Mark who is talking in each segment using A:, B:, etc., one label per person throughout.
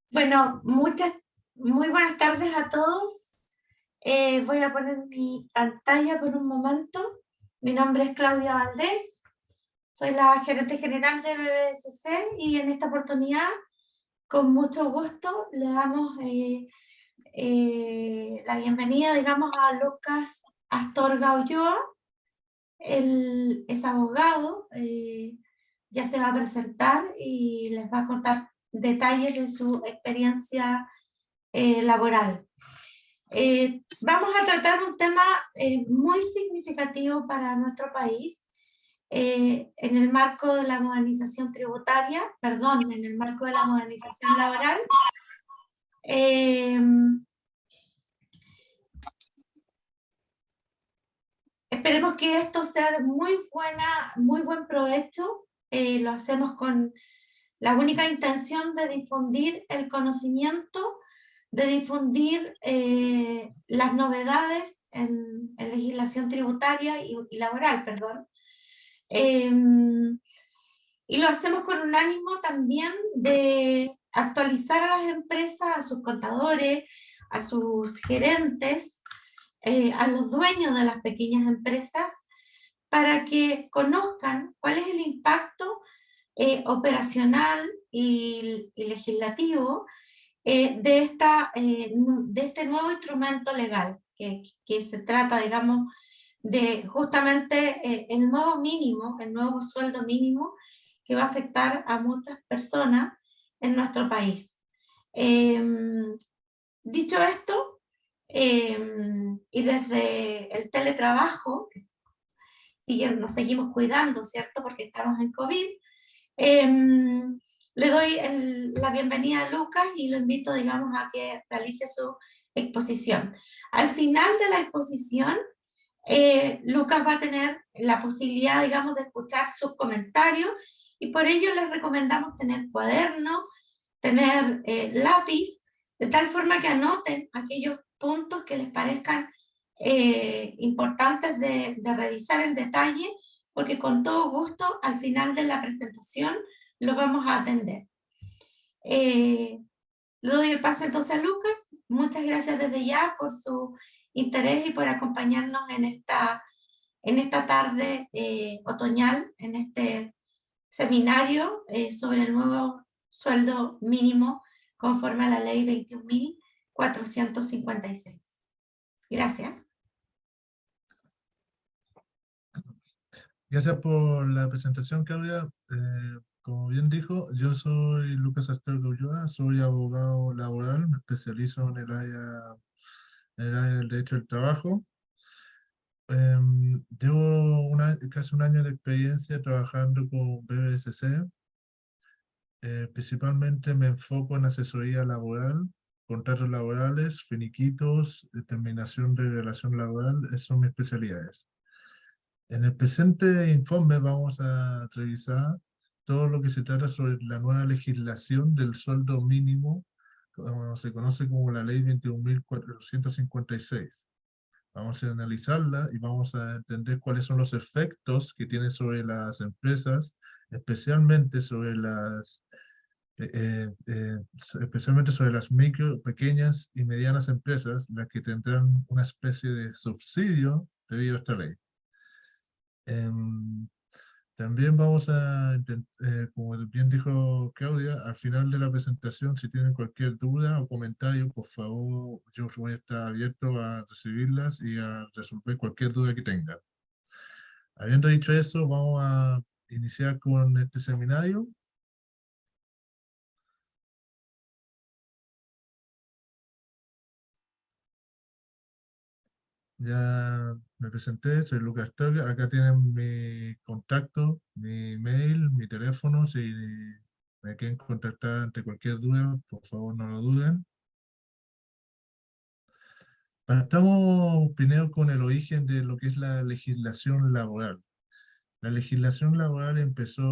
A: Bueno, muy buenas tardes a todos. Voy a poner mi pantalla por un momento. Mi nombre es Claudia Valdés, soy la gerente general de BBSC y en esta oportunidad, con mucho gusto, le damos la bienvenida, digamos, a Lucas Astorga Ulloa. Él es abogado, ya se va a presentar y les va a contar detalles de su experiencia laboral. Vamos a tratar un tema muy significativo para nuestro país en el marco de la modernización tributaria, perdón, en el marco de la modernización laboral. Eh, Esperemos que esto sea de muy buen provecho. Lo hacemos con la única intención de difundir el conocimiento, de difundir las novedades en legislación tributaria y laboral, perdón. Eh, y lo hacemos con un ánimo también de actualizar a las empresas, a sus contadores, a sus gerentes, a los dueños de las pequeñas empresas, para que conozcan cuál es el impacto operacional y legislativo de este nuevo instrumento legal, que se trata, digamos, de justamente el nuevo mínimo, el nuevo sueldo mínimo que va a afectar a muchas personas en nuestro país. Eh, Dicho esto, y desde el teletrabajo, nos seguimos cuidando, ¿cierto? Porque estamos en COVID. Le doy la bienvenida a Lucas y lo invito, digamos, a que realice su exposición. Al final de la exposición, Lucas va a tener la posibilidad, digamos, de escuchar sus comentarios y por ello les recomendamos tener cuaderno, tener lápiz, de tal forma que anoten aquellos puntos que les parezcan importantes de revisar en detalle, porque con todo gusto al final de la presentación los vamos a atender. Le doy el pase entonces a Lucas. Muchas gracias desde ya por su interés y por acompañarnos en esta tarde otoñal, en este seminario sobre el nuevo sueldo mínimo conforme a la ley 21.456. Gracias.
B: Gracias por la presentación, Claudia. Como bien dijo, yo soy Lucas Astorga Ulloa, soy abogado laboral, me especializo en el área del derecho del trabajo. Llevo casi un año de experiencia trabajando con BBSC. Principalmente me enfoco en asesoría laboral, contratos laborales, finiquitos, determinación de relación laboral, esas son mis especialidades. En el presente informe vamos a revisar todo lo que se trata sobre la nueva legislación del sueldo mínimo, como se conoce como la ley 21.456. Vamos a analizarla y vamos a entender cuáles son los efectos que tiene sobre las empresas, especialmente sobre especialmente sobre las micro, pequeñas y medianas empresas, las que tendrán una especie de subsidio debido a esta ley. También vamos a, como bien dijo Claudia, al final de la presentación, si tienen cualquier duda o comentario, por favor, yo voy a estar abierto a recibirlas y a resolver cualquier duda que tengan. Habiendo dicho eso, vamos a iniciar con este seminario. Ya me presenté, soy Lucas Torres. Acá tienen mi contacto, mi mail, mi teléfono. Si me quieren contactar ante cualquier duda, por favor no lo duden. Partamos primero con el origen de lo que es la legislación laboral. La legislación laboral empezó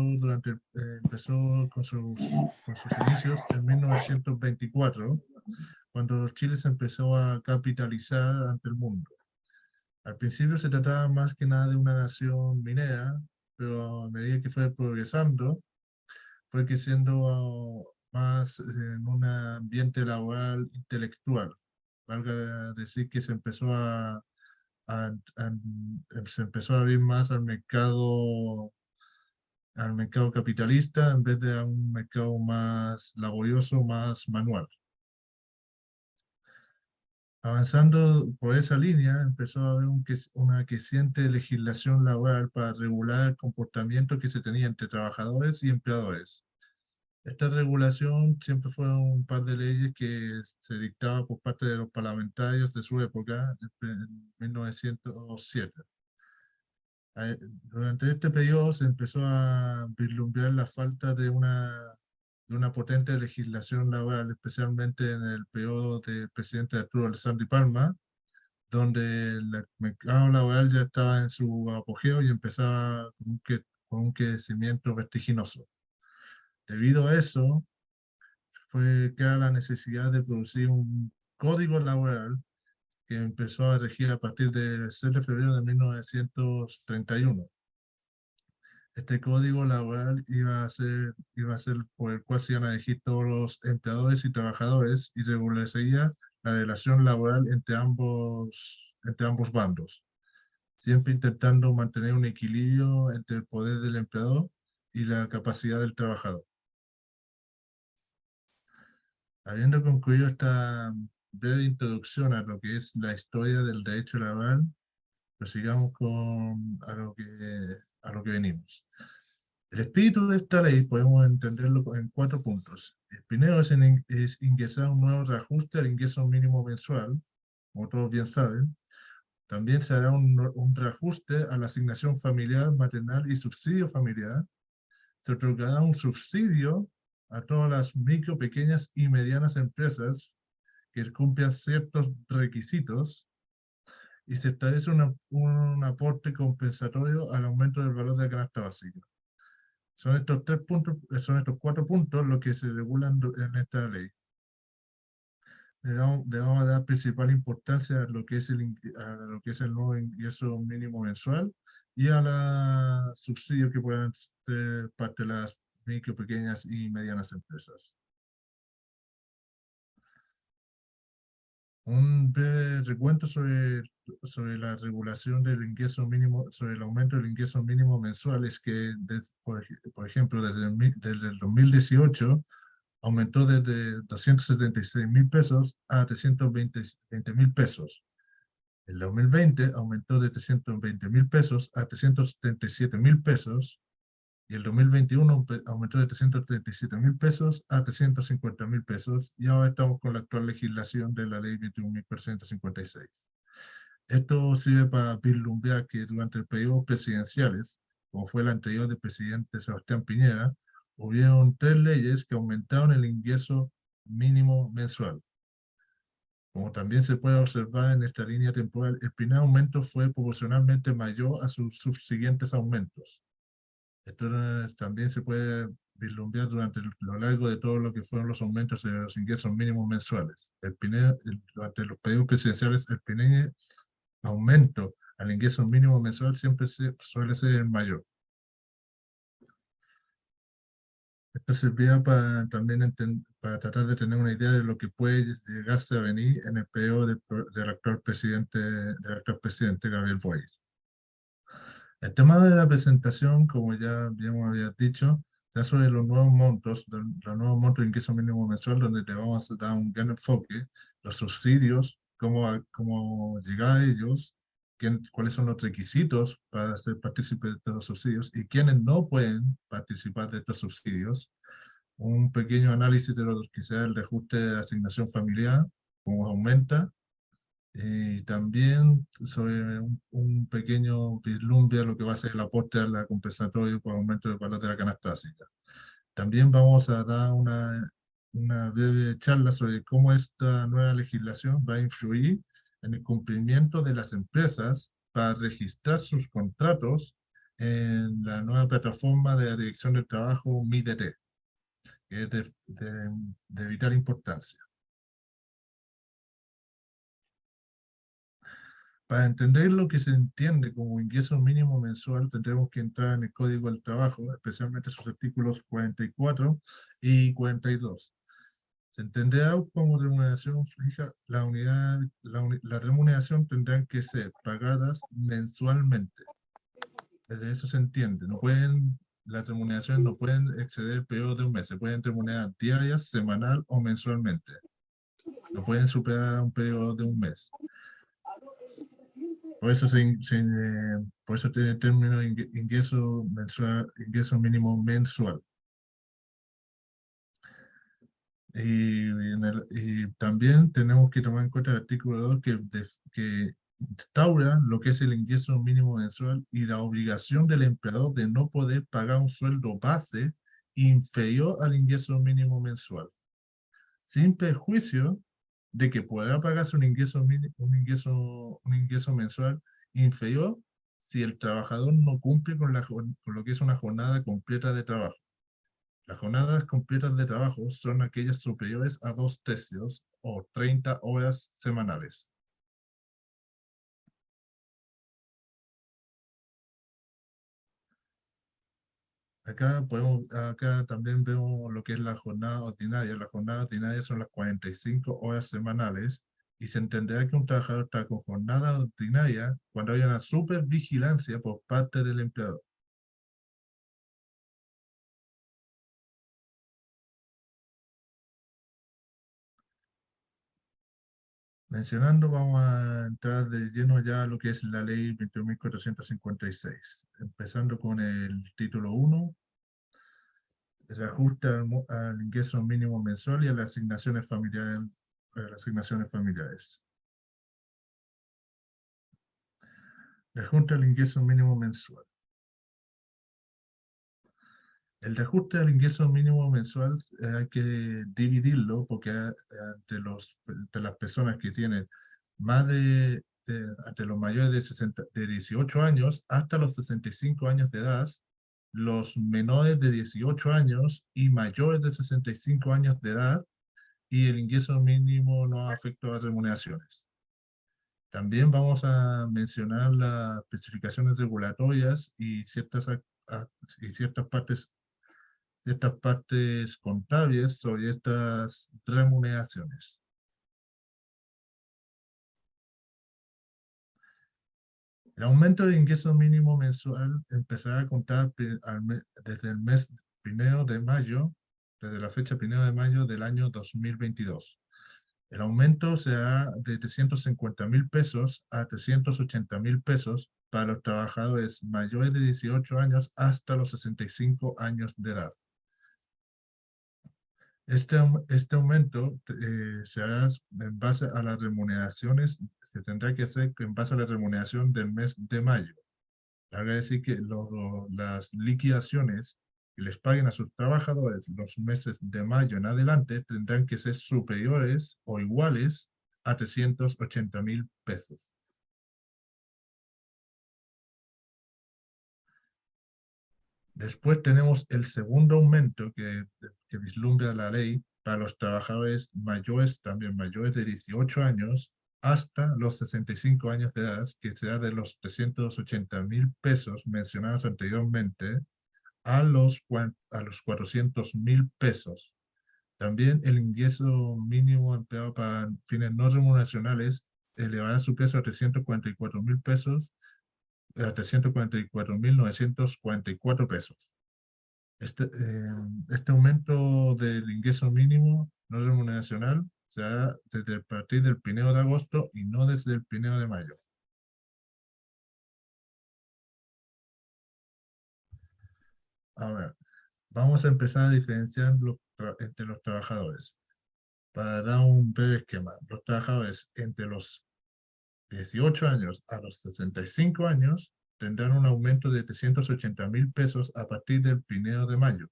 B: con sus inicios en 1924, cuando Chile se empezó a capitalizar ante el mundo. Al principio se trataba más que nada de una nación minera, pero a medida que fue progresando, fue creciendo más en un ambiente laboral intelectual. Valga decir que se empezó se empezó a abrir más al mercado capitalista en vez de a un mercado más laborioso, más manual. Avanzando por esa línea, empezó a haber una creciente legislación laboral para regular el comportamiento que se tenía entre trabajadores y empleadores. Esta regulación siempre fue un par de leyes que se dictaba por parte de los parlamentarios de su época, en 1907. Durante este periodo se empezó a vislumbrar la falta de una potente legislación laboral, especialmente en el periodo del presidente Arturo Alessandri Palma, donde el mercado laboral ya estaba en su apogeo y empezaba con un crecimiento vertiginoso. Debido a eso, fue creada la necesidad de producir un código laboral que empezó a regir a partir del 6 de febrero de 1931. Este código laboral iba a ser por el cual se iban a elegir todos los empleadores y trabajadores y regularizaría la relación laboral entre ambos bandos, siempre intentando mantener un equilibrio entre el poder del empleador y la capacidad del trabajador. Habiendo concluido esta breve introducción a lo que es la historia del derecho laboral, prosigamos a lo que venimos. El espíritu de esta ley podemos entenderlo en 4 puntos. El primero es ingresar un nuevo reajuste al ingreso mínimo mensual, como todos bien saben. También se hará un reajuste a la asignación familiar, maternal y subsidio familiar. Se otorgará un subsidio a todas las micro, pequeñas y medianas empresas que cumplan ciertos requisitos y se establece un aporte compensatorio al aumento del valor de la canasta básica. Son estos 4 puntos los que se regulan en esta ley. Le vamos a dar principal importancia a lo que es el nuevo ingreso mínimo mensual y a la subsidio que puedan ser parte de las micro, pequeñas y medianas empresas. Un breve recuento sobre la regulación del ingreso mínimo, sobre el aumento del ingreso mínimo mensual es que, por ejemplo, desde el 2018 aumentó desde 276.000 pesos a 320.000 pesos. El 2020 aumentó de 320.000 pesos a 377.000 pesos y el 2021 aumentó de 337.000 pesos a 350.000 pesos y ahora estamos con la actual legislación de la ley 21.456. Esto sirve para vislumbrar que durante el periodo presidenciales, como fue el anterior del presidente Sebastián Piñera, hubieron 3 leyes que aumentaron el ingreso mínimo mensual. Como también se puede observar en esta línea temporal, el primer aumento fue proporcionalmente mayor a sus subsiguientes aumentos. Esto también se puede vislumbrar durante lo largo de todo lo que fueron los aumentos de los ingresos mínimos mensuales. Durante los periodos presidenciales, el primer aumento al ingreso mínimo mensual siempre suele ser el mayor. Esto servía para para tratar de tener una idea de lo que puede llegarse a venir en el periodo del actual presidente Gabriel Boric. El tema de la presentación, como ya bien habías dicho, está sobre los nuevos montos de ingreso mínimo mensual, donde le vamos a dar un gran enfoque, los subsidios, cómo llegar a ellos, cuáles son los requisitos para ser partícipes de estos subsidios y quiénes no pueden participar de estos subsidios, un pequeño análisis de lo que sea el reajuste de asignación familiar, cómo aumenta, y también sobre un pequeño vislumbre a lo que va a ser el aporte a la compensatorio por aumento del valor de la canasta básica. También vamos a dar una breve charla sobre cómo esta nueva legislación va a influir en el cumplimiento de las empresas para registrar sus contratos en la nueva plataforma de la Dirección del Trabajo MIDT, que es de vital importancia. Para entender lo que se entiende como ingreso mínimo mensual, tendremos que entrar en el Código del Trabajo, especialmente sus artículos 44 y 42. Se entenderá como remuneración fija, la remuneración tendrán que ser pagadas mensualmente. Desde eso se entiende. Las remuneraciones no pueden exceder el periodo de un mes. Se pueden remunerar diarias, semanal o mensualmente. No pueden superar un periodo de un mes. Por eso, por eso tiene el término ingreso mensual, ingreso mínimo mensual. Y también tenemos que tomar en cuenta el artículo 2 que instaura lo que es el ingreso mínimo mensual y la obligación del empleador de no poder pagar un sueldo base inferior al ingreso mínimo mensual, sin perjuicio de que pueda pagarse un ingreso mensual inferior si el trabajador no cumple con lo que es una jornada completa de trabajo. Las jornadas completas de trabajo son aquellas superiores a 2/3 o 30 horas semanales. Acá también vemos lo que es la jornada ordinaria. La jornada ordinaria son las 45 horas semanales y se entenderá que un trabajador está con jornada ordinaria cuando hay una supervigilancia por parte del empleador. Mencionando, vamos a entrar de lleno ya a lo que es la ley 21.456, empezando con el título 1, se ajusta al ingreso mínimo mensual y a las asignaciones familiares. Reajuste al ingreso mínimo mensual. El reajuste al ingreso mínimo mensual hay que dividirlo porque entre las personas que tienen más entre los mayores de 18 años hasta los 65 años de edad, los menores de 18 años y mayores de 65 años de edad, y el ingreso mínimo no afecta a las remuneraciones. También vamos a mencionar las especificaciones regulatorias y ciertas partes contables sobre estas remuneraciones. El aumento de ingreso mínimo mensual empezará a contar desde el mes primero de mayo, desde la fecha 1 de mayo del año 2022. El aumento será de 350.000 pesos a 380.000 pesos para los trabajadores mayores de 18 años hasta los 65 años de edad. Este aumento se hará en base a las remuneraciones, se tendrá que hacer en base a la remuneración del mes de mayo. Haga decir que las liquidaciones que les paguen a sus trabajadores los meses de mayo en adelante tendrán que ser superiores o iguales a 380.000 pesos. Después tenemos el segundo aumento que vislumbra la ley para los trabajadores mayores, también mayores de 18 años, hasta los 65 años de edad, que será de los 380.000 pesos mencionados anteriormente a los 400.000 pesos. También el ingreso mínimo empleado para fines no remuneracionales elevará su peso a 344.000 pesos, a 344.944 pesos. Este aumento del ingreso mínimo no remuneracional se hará desde a partir del 1 de agosto y no desde el 1 de mayo. Ahora, vamos a empezar a diferenciar entre los trabajadores. Para dar un breve esquema, los trabajadores entre los 18 años a los 65 años tendrán un aumento de 380.000 pesos a partir del 1 de mayo.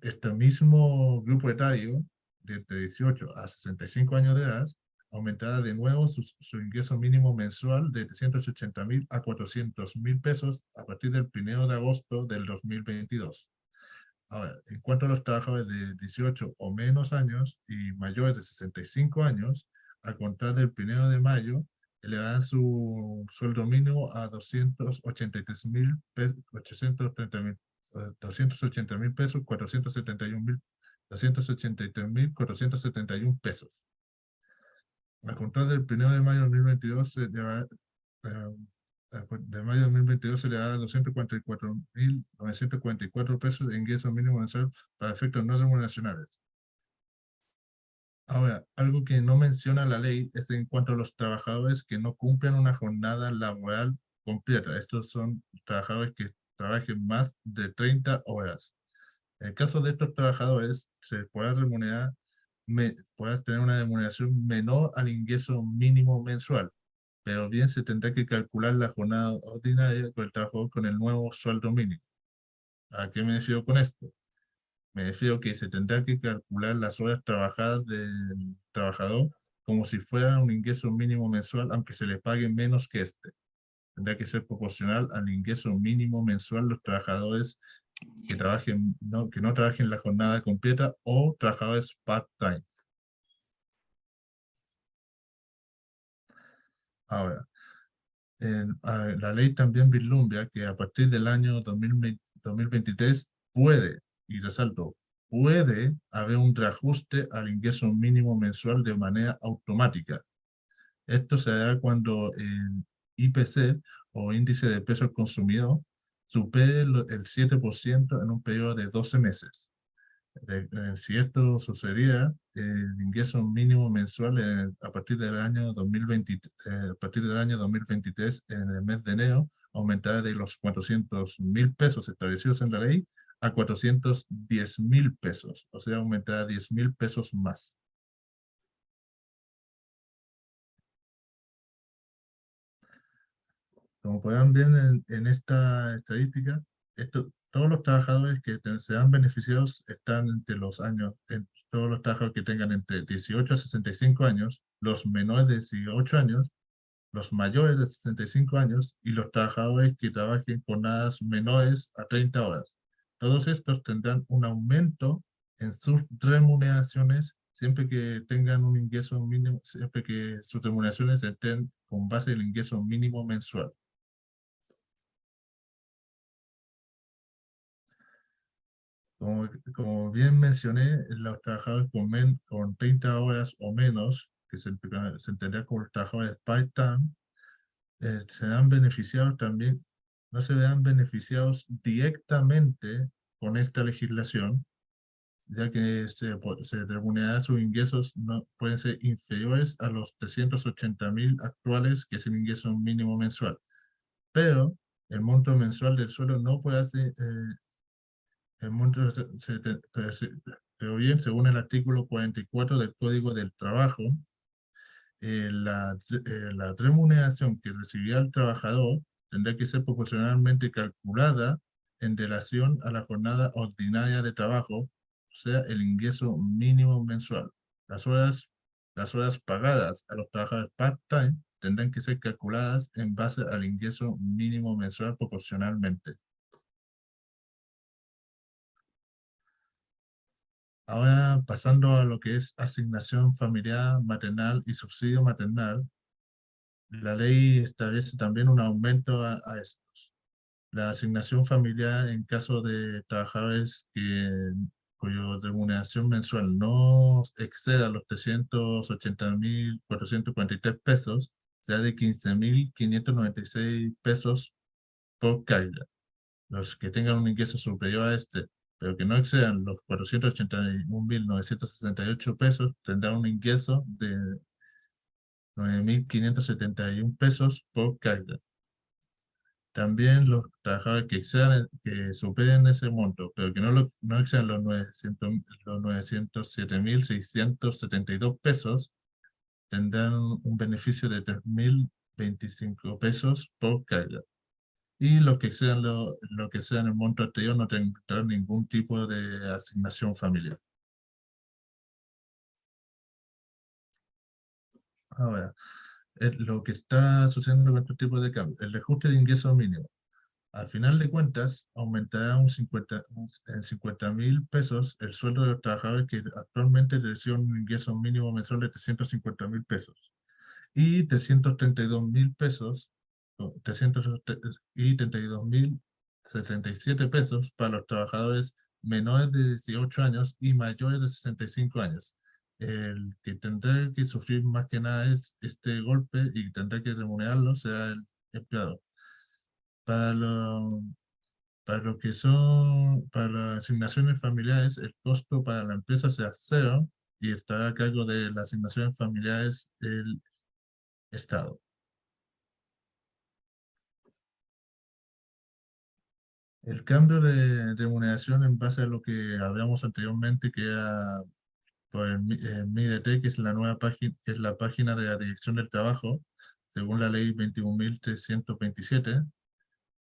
B: Este mismo grupo etario, de entre 18 a 65 años de edad, aumentará de nuevo su ingreso mínimo mensual de 380.000 a 400.000 pesos a partir del 1 de agosto del 2022. Ahora, en cuanto a los trabajadores de 18 o menos años y mayores de 65 años, a contar del 1 de mayo, elevarán su sueldo mínimo a 283.000 pesos, 280.000 pesos, 283.471 pesos. Al contrario del 1 de mayo de 2022 se elevará, de mayo de 2022 se le da 244.944 pesos de ingreso mínimo mensual para efectos no remuneracionales. Ahora, algo que no menciona la ley es en cuanto a los trabajadores que no cumplen una jornada laboral completa. Estos son trabajadores que trabajen más de 30 horas. En el caso de estos trabajadores, se podrá podrá tener una remuneración menor al ingreso mínimo mensual, pero bien se tendrá que calcular la jornada ordinaria con el trabajador con el nuevo sueldo mínimo. ¿A qué me refiero con esto? Me refiero que se tendrá que calcular las horas trabajadas del trabajador como si fuera un ingreso mínimo mensual, aunque se le pague menos que este. Tendrá que ser proporcional al ingreso mínimo mensual los trabajadores que no trabajen la jornada completa o trabajadores part-time. Ahora, la ley también vislumbra que a partir del año 2023 puede, y resalto, puede haber un reajuste al ingreso mínimo mensual de manera automática. Esto se hará cuando el IPC o índice de precio al consumidor supere el 7% en un periodo de 12 meses. Si esto sucediera, el ingreso mínimo mensual a partir del año 2023, en el mes de enero, aumentará de los 400.000 pesos establecidos en la ley a 410.000 pesos, o sea, aumentará 10.000 pesos más. Como podrán ver en esta estadística, todos los trabajadores que sean beneficiados están entre todos los trabajadores que tengan entre 18 a 65 años, los menores de 18 años, los mayores de 65 años y los trabajadores que trabajen jornadas menores a 30 horas. Todos estos tendrán un aumento en sus remuneraciones siempre que tengan un ingreso mínimo, siempre que sus remuneraciones estén con base en el ingreso mínimo mensual. Como bien mencioné, los trabajadores con 30 horas o menos, que se entenderá como los trabajadores part-time, serán beneficiados también, no se verán beneficiados directamente con esta legislación, ya que se remunerará sus ingresos no pueden ser inferiores a los 380.000 actuales, que es el ingreso mínimo mensual. Pero el monto mensual del sueldo no puede ser el monto pero bien, según el artículo 44 del Código del Trabajo, la remuneración que recibirá el trabajador tendrá que ser proporcionalmente calculada en relación a la jornada ordinaria de trabajo, o sea, el ingreso mínimo mensual. Las horas pagadas a los trabajadores part-time tendrán que ser calculadas en base al ingreso mínimo mensual proporcionalmente. Ahora, pasando a lo que es asignación familiar, maternal y subsidio maternal, la ley establece también un aumento a estos. La asignación familiar en caso de trabajadores cuya remuneración mensual no exceda los 380.443 pesos, sea de 15.596 pesos por carga. Los que tengan un ingreso superior a este, pero que no excedan los 481.968 pesos, tendrán un ingreso de 9.571 pesos por carga. También los trabajadores que superen ese monto, pero que no excedan los 907.672 pesos, tendrán un beneficio de 3.025 pesos por carga. Y los que excedan lo que sea en el monto anterior no tendrán ningún tipo de asignación familiar. Ahora, lo que está sucediendo con estos tipos de cambios, el reajuste de ingreso mínimo. Al final de cuentas, aumentará en 50.000 pesos el sueldo de los trabajadores que actualmente reciben un ingreso mínimo mensual de 350.000 pesos. y 332.000 pesos, 332.077 pesos para los trabajadores menores de 18 años y mayores de 65 años. El que tendrá que sufrir más que nada es este golpe y tendrá que remunerarlo será el empleador. Para lo que son, para las asignaciones familiares, el costo para la empresa será cero y estará a cargo de las asignaciones familiares el Estado. El cambio de remuneración en base a lo que hablamos anteriormente, que era por el MIDT, que es la nueva página, que es la página de la Dirección del Trabajo, según la ley 21.327,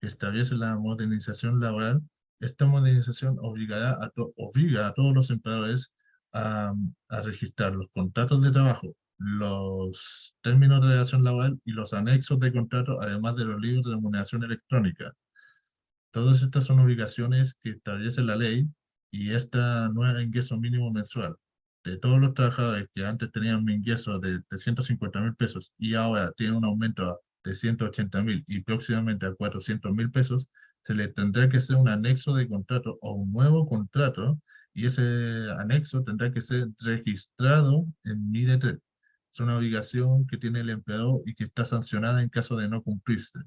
B: que establece la modernización laboral. Esta modernización obliga a todos los empleadores a, a registrar los contratos de trabajo, los términos de relación laboral y los anexos de contrato, además de los libros de remuneración electrónica. Todas estas son obligaciones que establece la ley y esta nueva ingreso mínimo mensual de todos los trabajadores que antes tenían un ingreso de 350.000 pesos y ahora tienen un aumento de 180.000 y próximamente a 400.000 pesos, se le tendrá que hacer un anexo de contrato o un nuevo contrato y ese anexo tendrá que ser registrado en MIDET. Es una obligación que tiene el empleador y que está sancionada en caso de no cumplirse.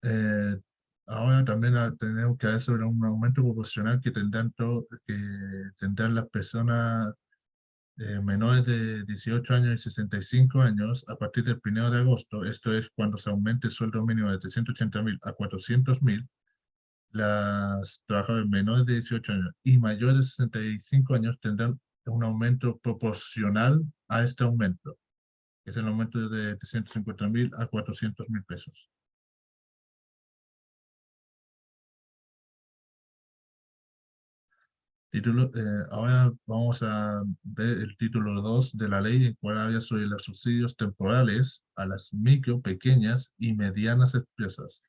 B: Eh, Ahora también tenemos que hablar sobre un aumento proporcional que tendrán las personas menores de 18 años y 65 años a partir del 1 de agosto. Esto es cuando se aumente el sueldo mínimo de 380.000 a 400.000. Las trabajadoras menores de 18 años y mayores de 65 años tendrán un aumento proporcional a este aumento, que es el aumento de 350.000 a 400.000 pesos. Ahora vamos a ver el título 2 de la ley, en cual habla sobre los subsidios temporales a las micro, pequeñas y medianas empresas.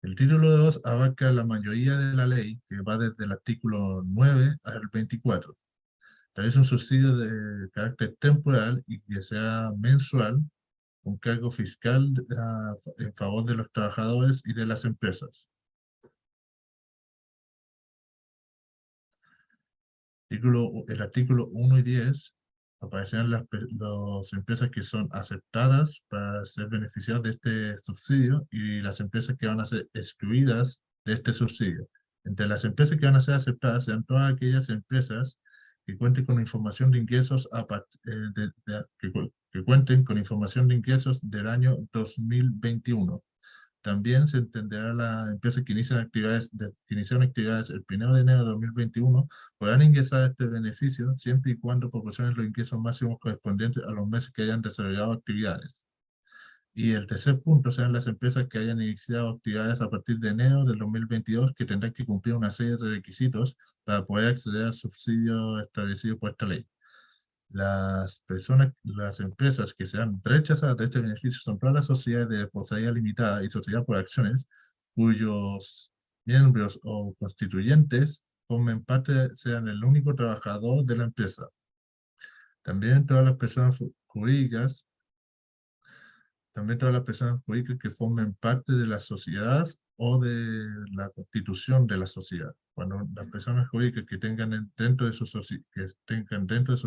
B: El título 2 abarca la mayoría de la ley, que va desde el artículo 9 al 24. Tal vez un subsidio de carácter temporal y que sea mensual, con cargo fiscal en favor de los trabajadores y de las empresas. El artículo 1 y 10 aparecerán las empresas que son aceptadas para ser beneficiadas de este subsidio y las empresas que van a ser excluidas de este subsidio. Entre las empresas que van a ser aceptadas serán todas aquellas empresas que cuenten con información de ingresos que cuenten con información de ingresos del año 2021. También se entenderá las empresas que iniciaron actividades el 1 de enero de 2021 podrán ingresar a este beneficio siempre y cuando proporcionen los ingresos máximos correspondientes a los meses que hayan desarrollado actividades. Y el tercer punto serán las empresas que hayan iniciado actividades a partir de enero del 2022 que tendrán que cumplir una serie de requisitos para poder acceder al subsidio establecido por esta ley. Las empresas que sean rechazadas de este beneficio son todas las sociedades de responsabilidad limitada y sociedad por acciones cuyos miembros o constituyentes formen parte, sean el único trabajador de la empresa. También todas las personas jurídicas que formen parte de la sociedad o de la constitución de la sociedad. Cuando las personas jurídicas que tengan dentro de sus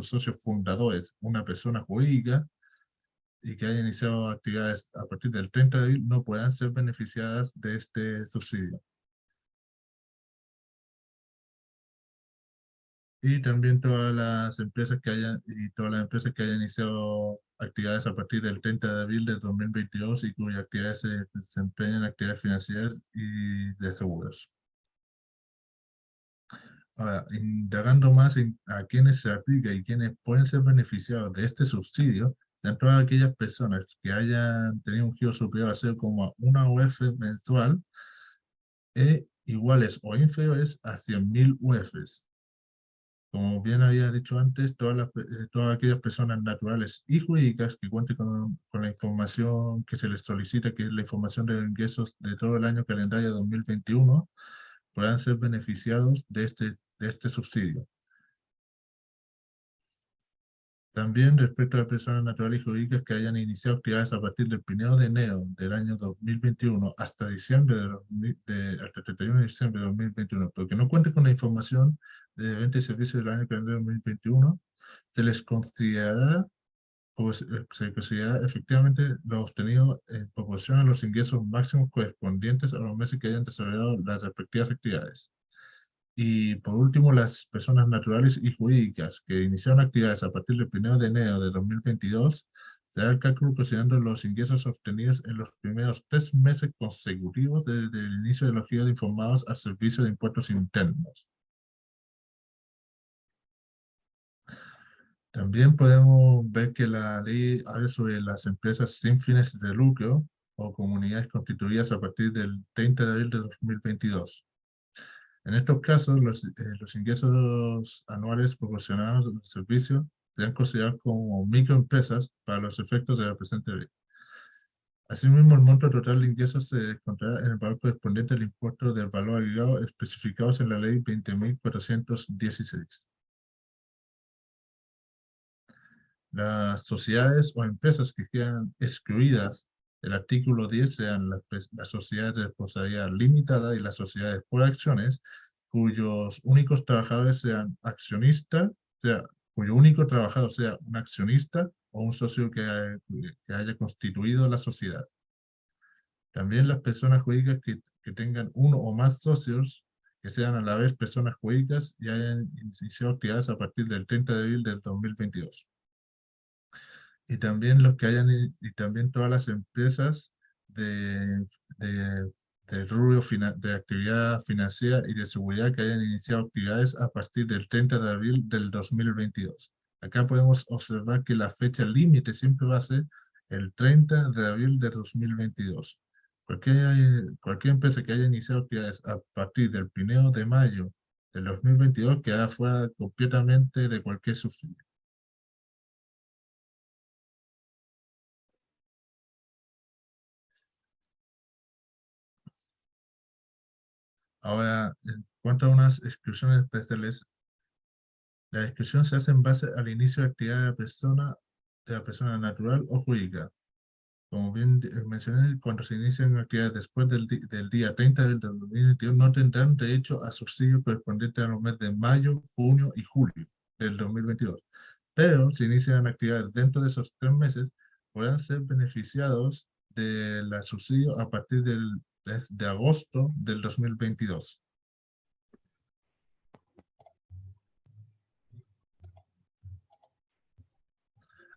B: socios fundadores una persona jurídica y que haya iniciado actividades a partir del 30 de abril no puedan ser beneficiadas de este subsidio. Y también todas las empresas que hayan iniciado actividades a partir del 30 de abril de 2022 y cuyas actividades se desempeñan en actividades financieras y de seguros. Ahora, indagando más a quienes se aplica y quienes pueden ser beneficiados de este subsidio, son todas aquellas personas que hayan tenido un giro superior a 0,1 UF mensual iguales o inferiores a 100.000 UFs, Como bien había dicho antes, todas aquellas personas naturales y jurídicas que cuenten con la información que se les solicita, que es la información de los ingresos de todo el año calendario 2021, podrán ser beneficiados de este subsidio. También respecto a las personas naturales y jurídicas que hayan iniciado actividades a partir del 1 de enero del año 2021 hasta diciembre hasta el 31 de diciembre de 2021, pero que no cuenten con la información de venta y servicios del año calendario 2021, se les considerará, pues, se considerará efectivamente lo obtenido en proporción a los ingresos máximos correspondientes a los meses que hayan desarrollado las respectivas actividades. Y por último, las personas naturales y jurídicas que iniciaron actividades a partir del 1 de enero de 2022, se da el cálculo considerando los ingresos obtenidos en los primeros 3 meses consecutivos desde el inicio de los giros informados al Servicio de Impuestos Internos. También podemos ver que la ley habla sobre las empresas sin fines de lucro o comunidades constituidas a partir del 30 de abril de 2022. En estos casos, los ingresos anuales proporcionados al servicio serán considerados como microempresas para los efectos de la presente ley. Asimismo, el monto total de ingresos se descontará en el valor correspondiente al impuesto del valor agregado especificados en la ley 20.416. Las sociedades o empresas que quedan excluidas del artículo 10 sean las sociedades de responsabilidad limitada y las sociedades por acciones, cuyos únicos trabajadores sean accionistas, cuyo único trabajador sea un accionista o un socio que haya constituido la sociedad. También las personas jurídicas que tengan uno o más socios que sean a la vez personas jurídicas y hayan iniciado actividades a partir del 30 de abril del 2022. Y también y también todas las empresas de, de, de actividad financiera y de seguridad que hayan iniciado actividades a partir del 30 de abril del 2022. Acá podemos observar que la fecha límite siempre va a ser el 30 de abril de 2022. Cualquier empresa que haya iniciado actividades a partir del 1 de mayo del 2022 queda fuera completamente de cualquier subsidio. Ahora, en cuanto a unas exclusiones especiales, la exclusión se hace en base al inicio de actividad de la persona natural o jurídica. Como bien mencioné, cuando se inician actividades después del día 30 del 2021, no tendrán derecho a subsidio correspondiente a los meses de mayo, junio y julio del 2022. Pero si inician actividades dentro de esos 3 meses, podrán ser beneficiados de la subsidio a partir de agosto del 2022.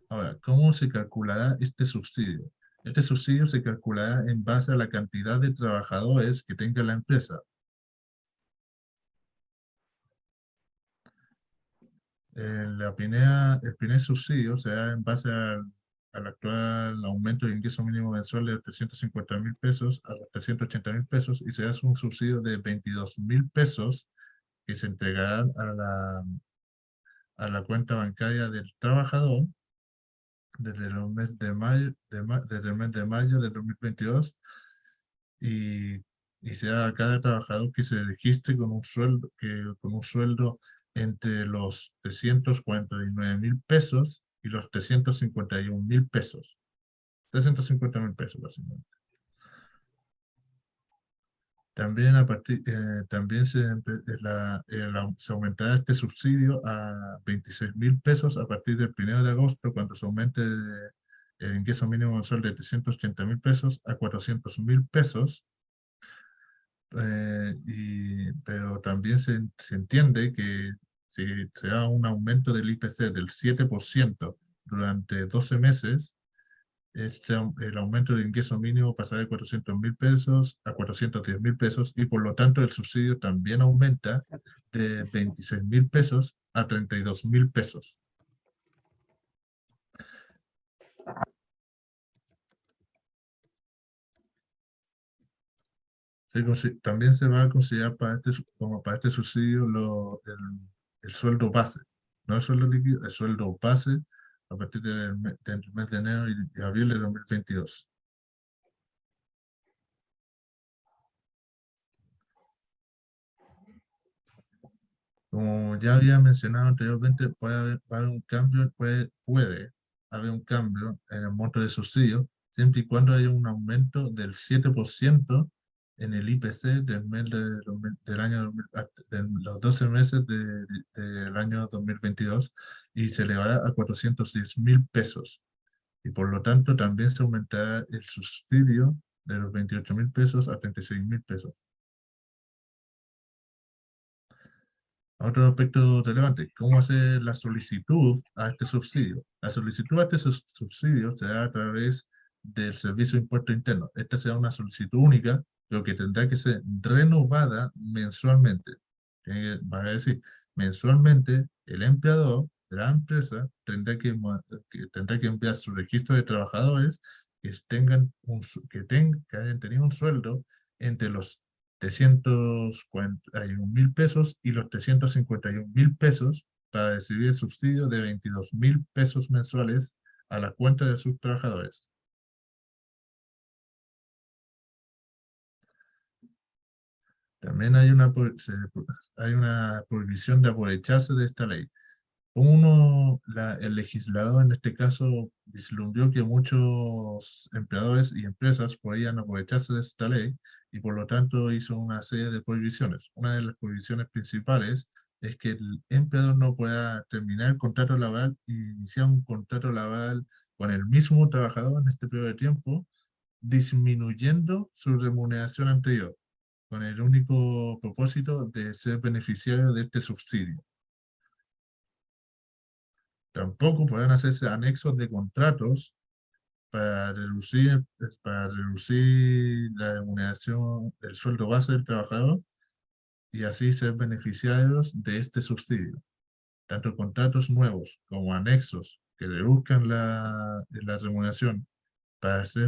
B: Ahora, ¿cómo se calculará este subsidio? Este subsidio se calculará en base a la cantidad de trabajadores que tenga la empresa. El primer subsidio será en base al actual aumento de ingreso mínimo mensual de 350.000 pesos a los 380.000 pesos y será un subsidio de 22.000 pesos que se entregarán a la cuenta bancaria del trabajador desde el mes de mayo, desde el mes de mayo de 2022 y, y sea a cada trabajador que se registre con un sueldo entre los 349.000 pesos y los 351.000 pesos. 350.000 pesos, básicamente. También, también se aumentará este subsidio a 26.000 pesos a partir del 1 de agosto, cuando se aumente el ingreso mínimo mensual de 380.000 pesos a 400.000 pesos. Pero también se entiende que si se da un aumento del IPC del 7% durante 12 meses, el aumento del ingreso mínimo pasará de 400.000 pesos a 410.000 pesos y por lo tanto el subsidio también aumenta de 26.000 pesos a 32.000 pesos. También se va a considerar como para este subsidio el sueldo base, no el sueldo líquido, el sueldo base a partir del mes de enero y abril de 2022. Como ya había mencionado anteriormente, va a haber un cambio, puede haber un cambio en el monto de subsidio, siempre y cuando haya un aumento del 7% en el IPC del año 2000, de los 12 meses del año 2022 y se elevará a 410.000 pesos. Y por lo tanto también se aumentará el subsidio de los 28.000 pesos a 36.000 pesos. Otro aspecto relevante, ¿cómo hacer la solicitud a este subsidio? La solicitud a este subsidio se da a través del Servicio de Impuesto Interno. Esta será una solicitud única, pero que tendrá que ser renovada mensualmente. Va a decir, mensualmente el empleador de la empresa tendrá que enviar su registro de trabajadores que hayan tenido un sueldo entre los 341.000 pesos y los 351.000 pesos para recibir el subsidio de 22.000 pesos mensuales a la cuenta de sus trabajadores. También hay una prohibición de aprovecharse de esta ley. El legislador en este caso vislumbró que muchos empleadores y empresas podían aprovecharse de esta ley y por lo tanto hizo una serie de prohibiciones. Una de las prohibiciones principales es que el empleador no pueda terminar el contrato laboral e iniciar un contrato laboral con el mismo trabajador en este periodo de tiempo, disminuyendo su remuneración anterior, con el único propósito de ser beneficiario de este subsidio. Tampoco podrán hacerse anexos de contratos para reducir la remuneración del sueldo base del trabajador y así ser beneficiarios de este subsidio. Tanto contratos nuevos como anexos que reduzcan la remuneración para ser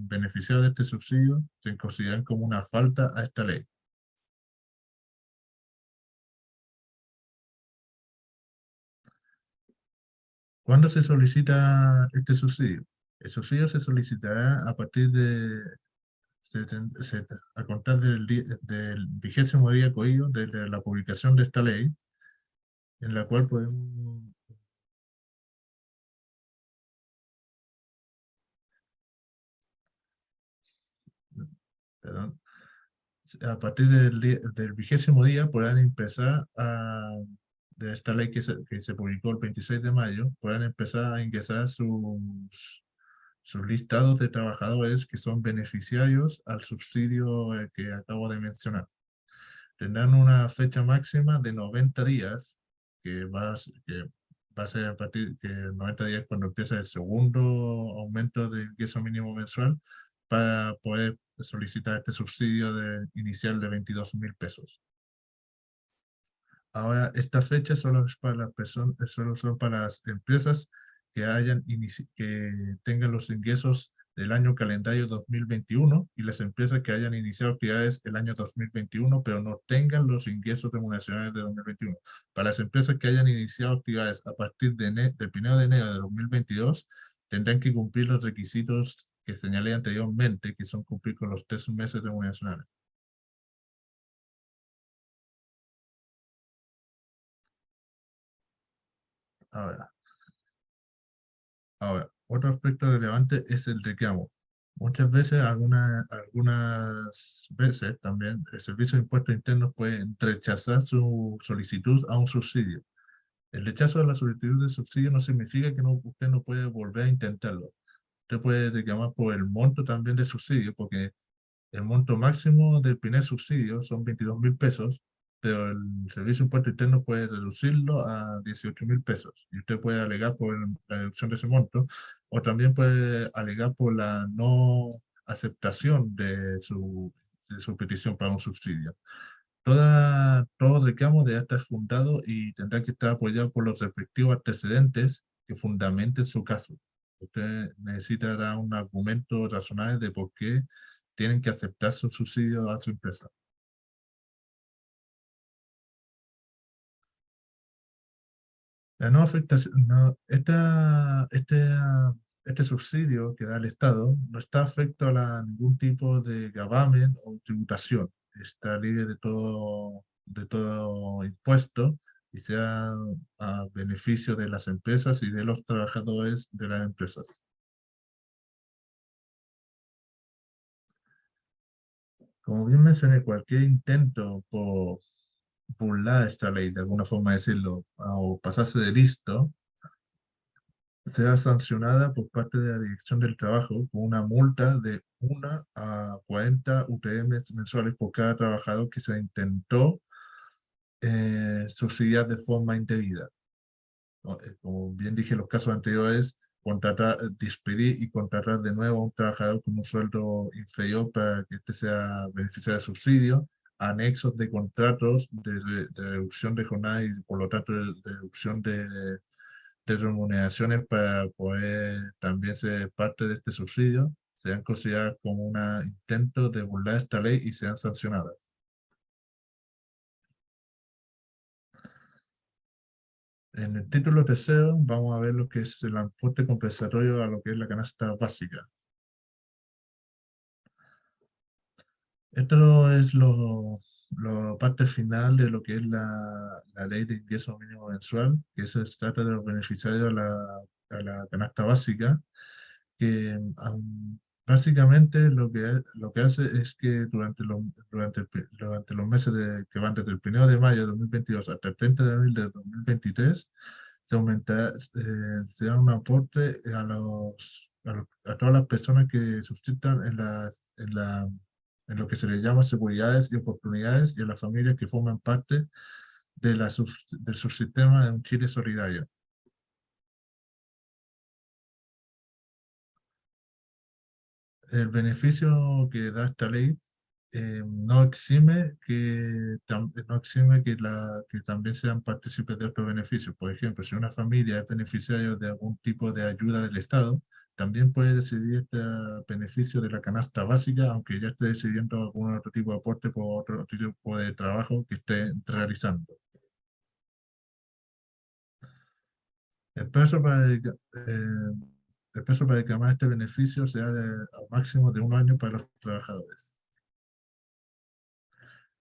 B: beneficiados de este subsidio se consideran como una falta a esta ley. ¿Cuándo se solicita este subsidio? El subsidio se solicitará a partir de a contar del 20º día corrido de la publicación de esta ley, en la cual podemos, perdón, a partir del 20º día podrán empezar de esta ley que se publicó el 26 de mayo, podrán empezar a ingresar sus listados de trabajadores que son beneficiarios al subsidio que acabo de mencionar. Tendrán una fecha máxima de 90 días, que va a ser a partir de 90 días cuando empieza el segundo aumento de ingreso mínimo mensual, para poder solicitar este subsidio inicial de 22.000 pesos. Ahora, esta fecha solo es para las personas, solo son para las empresas que tengan los ingresos del año calendario 2021 y las empresas que hayan iniciado actividades el año 2021 pero no tengan los ingresos remuneracionales de 2021. Para las empresas que hayan iniciado actividades a partir del 1 de enero de 2022, tendrán que cumplir los requisitos que señalé anteriormente, que son cumplir con los 3 meses remuneracionales. Ahora, otro aspecto relevante es el reclamo. Muchas veces, algunas veces también, el Servicio de Impuestos Internos puede rechazar su solicitud a un subsidio. El rechazo de la solicitud de subsidio no significa que usted no puede volver a intentarlo. Usted puede reclamar por el monto también de subsidio, porque el monto máximo del primer subsidio son 22.000 pesos, pero el Servicio de Impuestos Internos puede reducirlo a 18.000 pesos. Y usted puede alegar por la reducción de ese monto, o también puede alegar por la no aceptación de su petición para un subsidio. Todo reclamo debe estar fundado y tendrá que estar apoyado por los respectivos antecedentes que fundamenten su caso. Usted necesita dar un argumento razonable de por qué tienen que aceptar su subsidio a su empresa. La no afectación, no, este subsidio que da el Estado no está afecto a ningún tipo de gravamen o tributación. Está libre de todo impuesto y sea a beneficio de las empresas y de los trabajadores de las empresas. Como bien mencioné, cualquier intento por burlar esta ley, de alguna forma decirlo, o pasarse de listo, sea sancionada por parte de la Dirección del Trabajo con una multa de 1 a 40 UTM mensuales por cada trabajador que se intentó subsidiar de forma indebida. ¿No? Como bien dije en los casos anteriores, despedir y contratar de nuevo a un trabajador con un sueldo inferior para que éste sea beneficiario de subsidio, anexos de contratos de reducción de jornada y por lo tanto de reducción de remuneraciones para poder también ser parte de este subsidio, sean consideradas como un intento de burlar esta ley y sean sancionadas. En el título tercero vamos a ver lo que es el aporte compensatorio a lo que es la canasta básica. Esto es la parte final de lo que es la ley de ingreso mínimo mensual, que se trata de los beneficiarios a la canasta básica, que básicamente lo que hace es que durante los meses que van desde el 1 de mayo de 2022 hasta el 30 de abril de 2023, se da un aporte a todas las personas que sustentan en lo que se les llama seguridades y oportunidades y a las familias que forman parte del subsistema de un Chile solidario. El beneficio que da esta ley no exime que también sean partícipes de otros beneficios. Por ejemplo, si una familia es beneficiaria de algún tipo de ayuda del Estado, también puede decidir este beneficio de la canasta básica, aunque ya esté decidiendo algún otro tipo de aporte por otro tipo de trabajo que esté realizando. El plazo para dedicar, eh, el plazo para reclamar este beneficio será al máximo de 1 año para los trabajadores.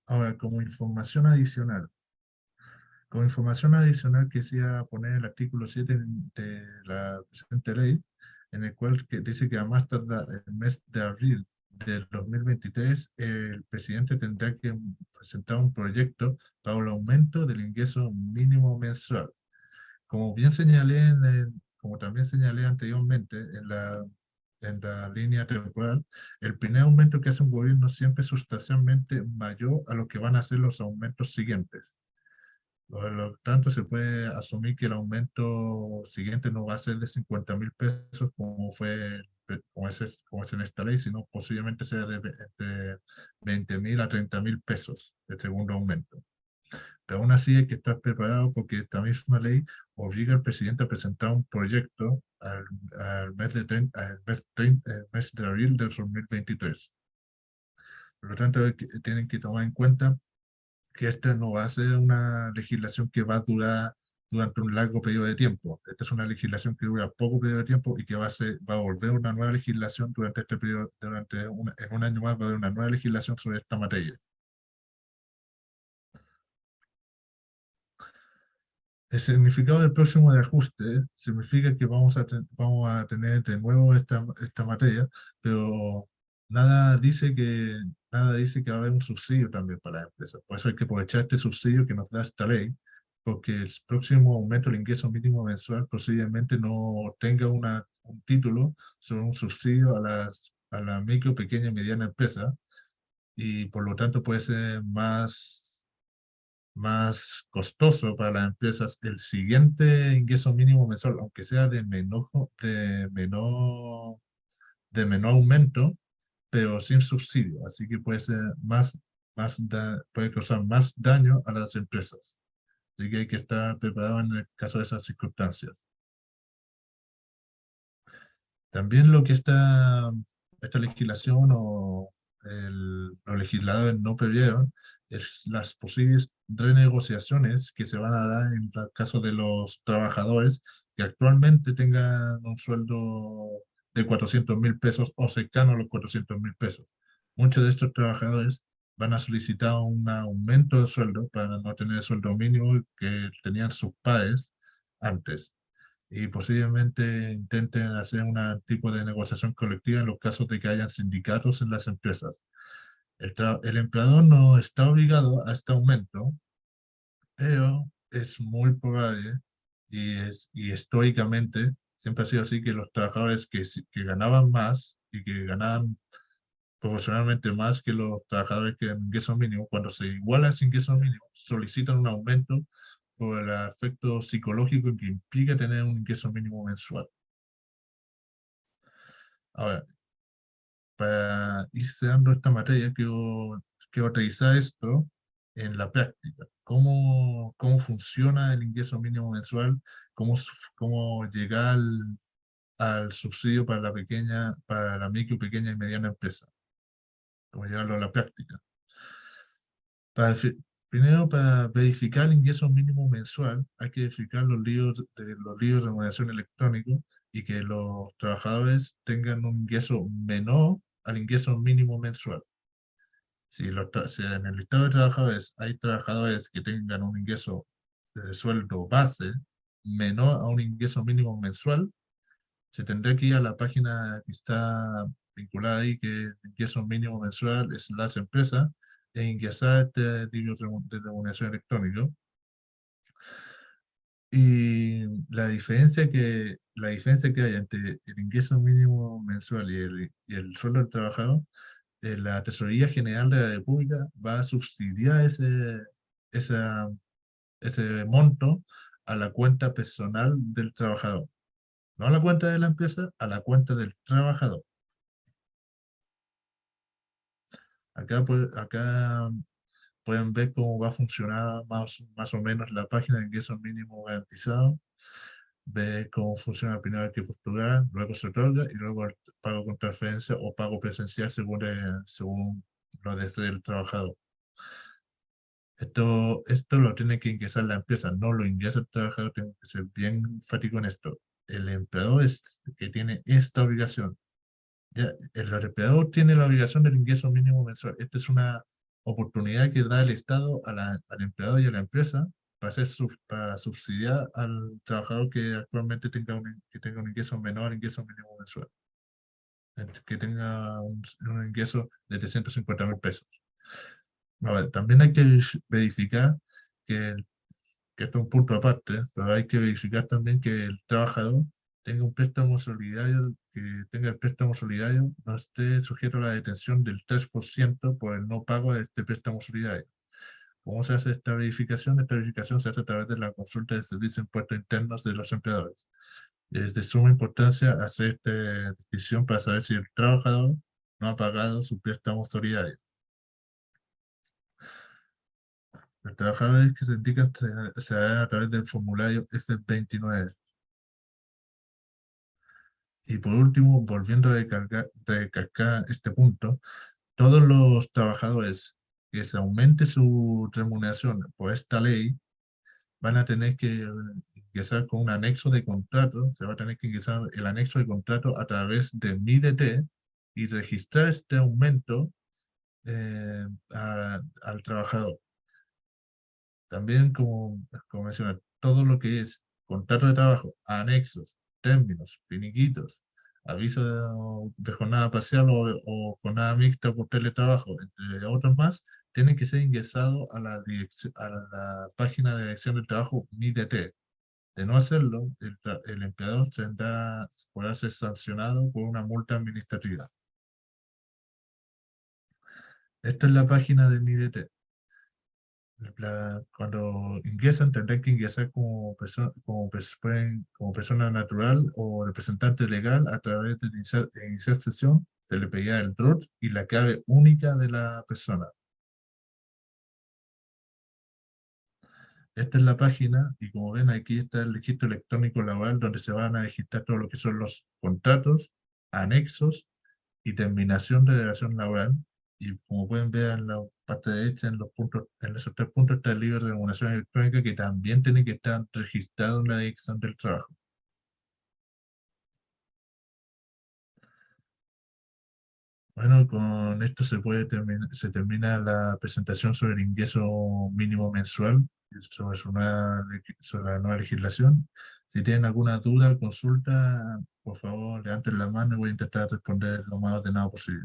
B: Ahora, como información adicional quisiera poner el artículo 7 de la presente ley, en el cual dice que a más tardar el mes de abril del 2023, el presidente tendrá que presentar un proyecto para el aumento del ingreso mínimo mensual. Como bien señalé, como también señalé anteriormente en la línea temporal, el primer aumento que hace un gobierno siempre es sustancialmente mayor a lo que van a ser los aumentos siguientes. Por lo tanto, se puede asumir que el aumento siguiente no va a ser de 50.000 pesos como es en esta ley, sino posiblemente sea de 20.000 a 30.000 pesos el segundo aumento. Pero aún así hay que estar preparado porque esta misma ley obliga al presidente a presentar un proyecto al mes de abril del 2023. Por lo tanto, tienen que tomar en cuenta que esta no va a ser una legislación que va a durar durante un largo periodo de tiempo. Esta es una legislación que dura poco periodo de tiempo y que va a volver una nueva legislación durante este periodo, en un año más va a haber una nueva legislación sobre esta materia. El significado del próximo de ajuste significa que vamos a tener de nuevo esta materia, pero nada dice que va a haber un subsidio también para las empresas. Por eso hay que aprovechar este subsidio que nos da esta ley, porque el próximo aumento del ingreso mínimo mensual posiblemente no tenga un título sobre un subsidio a la micro, pequeña y mediana empresa, y por lo tanto puede ser más costoso para las empresas el siguiente ingreso mínimo mensual, aunque sea de menor aumento, pero sin subsidio. Así que puede ser puede causar más daño a las empresas. Así que hay que estar preparado en el caso de esas circunstancias. También esta legislación los legisladores no previeron es las posibles renegociaciones que se van a dar en el caso de los trabajadores que actualmente tengan un sueldo de 400.000 pesos o cercano a los 400.000 pesos. Muchos de estos trabajadores van a solicitar un aumento de sueldo para no tener el sueldo mínimo que tenían sus pares antes y posiblemente intenten hacer un tipo de negociación colectiva en los casos de que hayan sindicatos en las empresas. El empleador no está obligado a este aumento, pero es muy probable y históricamente siempre ha sido así que los trabajadores que ganaban más y que ganaban proporcionalmente más que los trabajadores que en ingreso mínimo, cuando se iguala ese ingreso mínimo, solicitan un aumento por el efecto psicológico que implica tener un ingreso mínimo mensual. Ahora, para ir cerrando esta materia, quiero revisar esto en la práctica. ¿Cómo funciona el ingreso mínimo mensual? ¿Cómo llegar al subsidio para para la micro, pequeña y mediana empresa? ¿Cómo llevarlo a la práctica? Primero, para verificar el ingreso mínimo mensual, hay que verificar los libros de remuneración electrónico y que los trabajadores tengan un ingreso menor al ingreso mínimo mensual. Si en el listado de trabajadores hay trabajadores que tengan un ingreso de sueldo base menor a un ingreso mínimo mensual, se tendrá que ir a la página que está vinculada ahí, que es ingreso mínimo mensual, es las empresas, e ingresar este libro de remuneración electrónico. Y la diferencia que hay entre el ingreso mínimo mensual y el sueldo del trabajador, la Tesorería General de la República va a subsidiar esa, ese monto a la cuenta personal del trabajador. No a la cuenta de la empresa, a la cuenta del trabajador. Acá pueden ver cómo va a funcionar más o menos la página de ingreso mínimo garantizado. Ver cómo funciona primero hay que postular, luego se otorga y luego el pago con transferencia o pago presencial según lo desee el trabajador. Esto lo tiene que ingresar la empresa, no lo ingresa el trabajador. Tengo que ser bien enfático en esto. El empleador es el que tiene esta obligación. Ya, el empleador tiene la obligación del ingreso mínimo mensual. Esta es una oportunidad que da el Estado al empleador y a la empresa para subsidiar al trabajador que actualmente que tenga un ingreso menor al ingreso mínimo mensual, que tenga un ingreso de 350.000 pesos. Ahora, también hay que verificar que esto es un punto aparte, pero hay que verificar también que el trabajador tenga un préstamo solidario, que tenga el préstamo solidario, no esté sujeto a la detención del 3% por el no pago de este préstamo solidario. ¿Cómo se hace esta verificación? Esta verificación se hace a través de la consulta de servicios de impuestos internos de los empleadores. Es de suma importancia hacer esta decisión para saber si el trabajador no ha pagado su préstamo solidario. Los trabajadores que se indican se harán a través del formulario F29. Y por último, volviendo a recalcar este punto, todos los trabajadores que se aumente su remuneración por esta ley van a tener que ingresar con un anexo de contrato, se va a tener que ingresar el anexo de contrato a través de MIDT y registrar este aumento al trabajador. También, como mencioné, todo lo que es contrato de trabajo, anexos, términos, finiquitos, aviso de jornada parcial o jornada mixta por teletrabajo, entre otros más, tienen que ser ingresados a a la página de dirección del trabajo MIDT. De no hacerlo, el empleador podrá ser sancionado por una multa administrativa. Esta es la página de MIDT. Cuando ingresan, tendrán que ingresar como persona natural o representante legal a través de iniciar sesión. Se le pedirá el RUT y la clave única de la persona. Esta es la página y como ven aquí está el registro electrónico laboral donde se van a registrar todo lo que son los contratos, anexos y terminación de relación laboral Y como pueden ver en la parte derecha, en los puntos, en esos 3 puntos está el libro de remuneración electrónica que también tiene que estar registrado en la Dirección del Trabajo. Bueno, con esto se termina la presentación sobre el ingreso mínimo mensual, sobre la nueva legislación. Si tienen alguna duda o consulta, por favor, levanten la mano y voy a intentar responder lo más ordenado posible.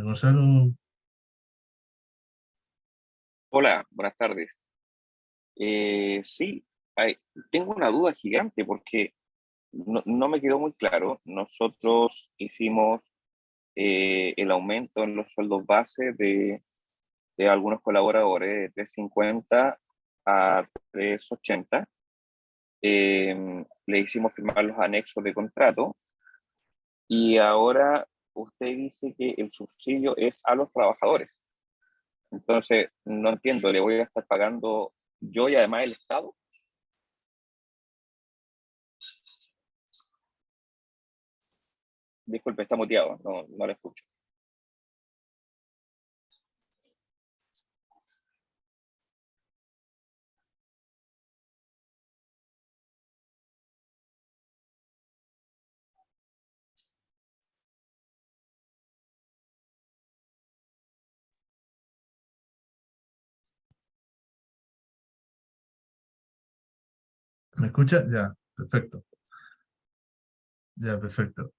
B: Gonzalo,
C: Hola, buenas tardes. Sí, tengo una duda gigante porque no me quedó muy claro. Nosotros hicimos el aumento en los sueldos base de algunos colaboradores de 350 a 380. Le hicimos firmar los anexos de contrato y ahora usted dice que el subsidio es a los trabajadores. Entonces, no entiendo, ¿le voy a estar pagando yo y además el Estado? Disculpe, está muteado, no lo escucho.
B: ¿me escucha? Ya, perfecto. Ya, perfecto.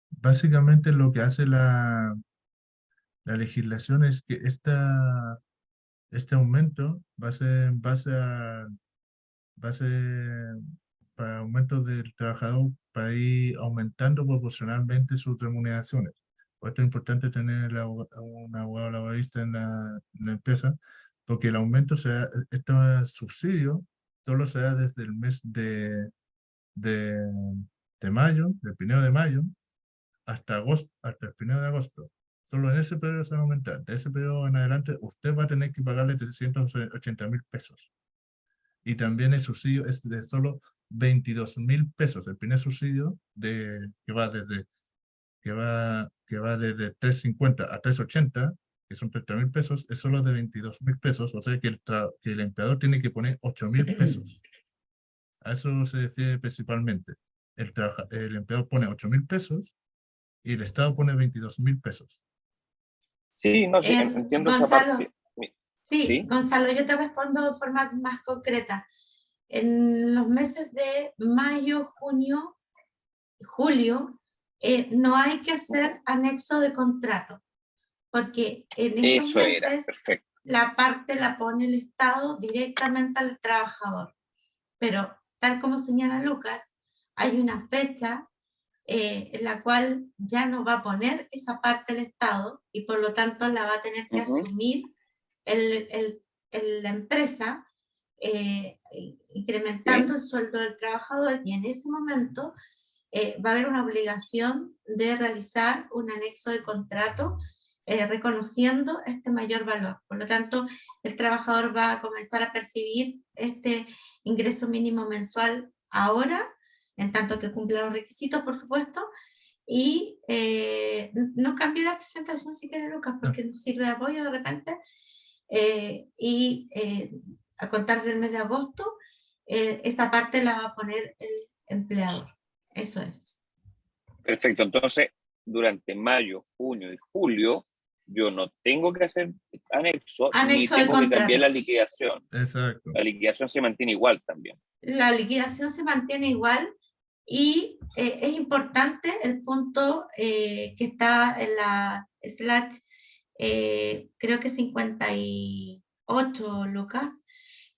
B: Básicamente lo que hace la legislación es que este aumento va a ser en base para aumentos del trabajador para ir aumentando proporcionalmente sus remuneraciones. Por esto es importante tener un abogado laboralista en la empresa, porque el aumento este subsidio solo se da desde el mes de, de mayo, del 1 de mayo, hasta agosto, hasta el 1 de agosto. Solo en ese periodo se va a aumentar. De ese periodo en adelante, usted va a tener que pagarle 380.000 pesos. Y también el subsidio es de solo 22.000 pesos. El primer subsidio que va desde 350 a 380, que son 30.000 pesos, es solo de 22.000 pesos. O sea que el empleador tiene que poner 8.000 pesos. A eso se refiere principalmente. El empleador pone 8.000 pesos y el Estado pone 22.000 pesos.
C: Sí, no, sí, entiendo esa
A: Gonzalo,
C: parte.
A: sí,
C: ¿Sí?
A: Gonzalo, yo te respondo de forma más concreta. En los meses de mayo, junio, julio, no hay que hacer anexo de contrato, porque en esos
C: Eso era,
A: meses
C: perfecto.
A: la parte la pone el Estado directamente al trabajador. Pero, tal como señala Lucas, hay una fecha en la cual ya no va a poner esa parte el Estado y por lo tanto la va a tener que asumir la empresa, incrementando
C: ¿Sí?
A: el sueldo del trabajador, y en ese momento va a haber una obligación de realizar un anexo de contrato reconociendo este mayor valor. Por lo tanto, el trabajador va a comenzar a percibir este ingreso mínimo mensual ahora, en tanto que cumpla los requisitos, por supuesto, y no cambie la presentación si quiere, Lucas, porque nos sirve de apoyo de repente, y a contar del mes de agosto, esa parte la va a poner el empleador. Eso es.
C: Perfecto. Entonces, durante mayo, junio y julio, yo no tengo que hacer anexo ni
A: Anexo de
C: tengo que cambiar
A: contrato.
C: la liquidación.
B: Exacto.
C: La liquidación se mantiene igual también.
A: La liquidación se mantiene igual y es importante el punto que está en la slash, creo que 58, Lucas,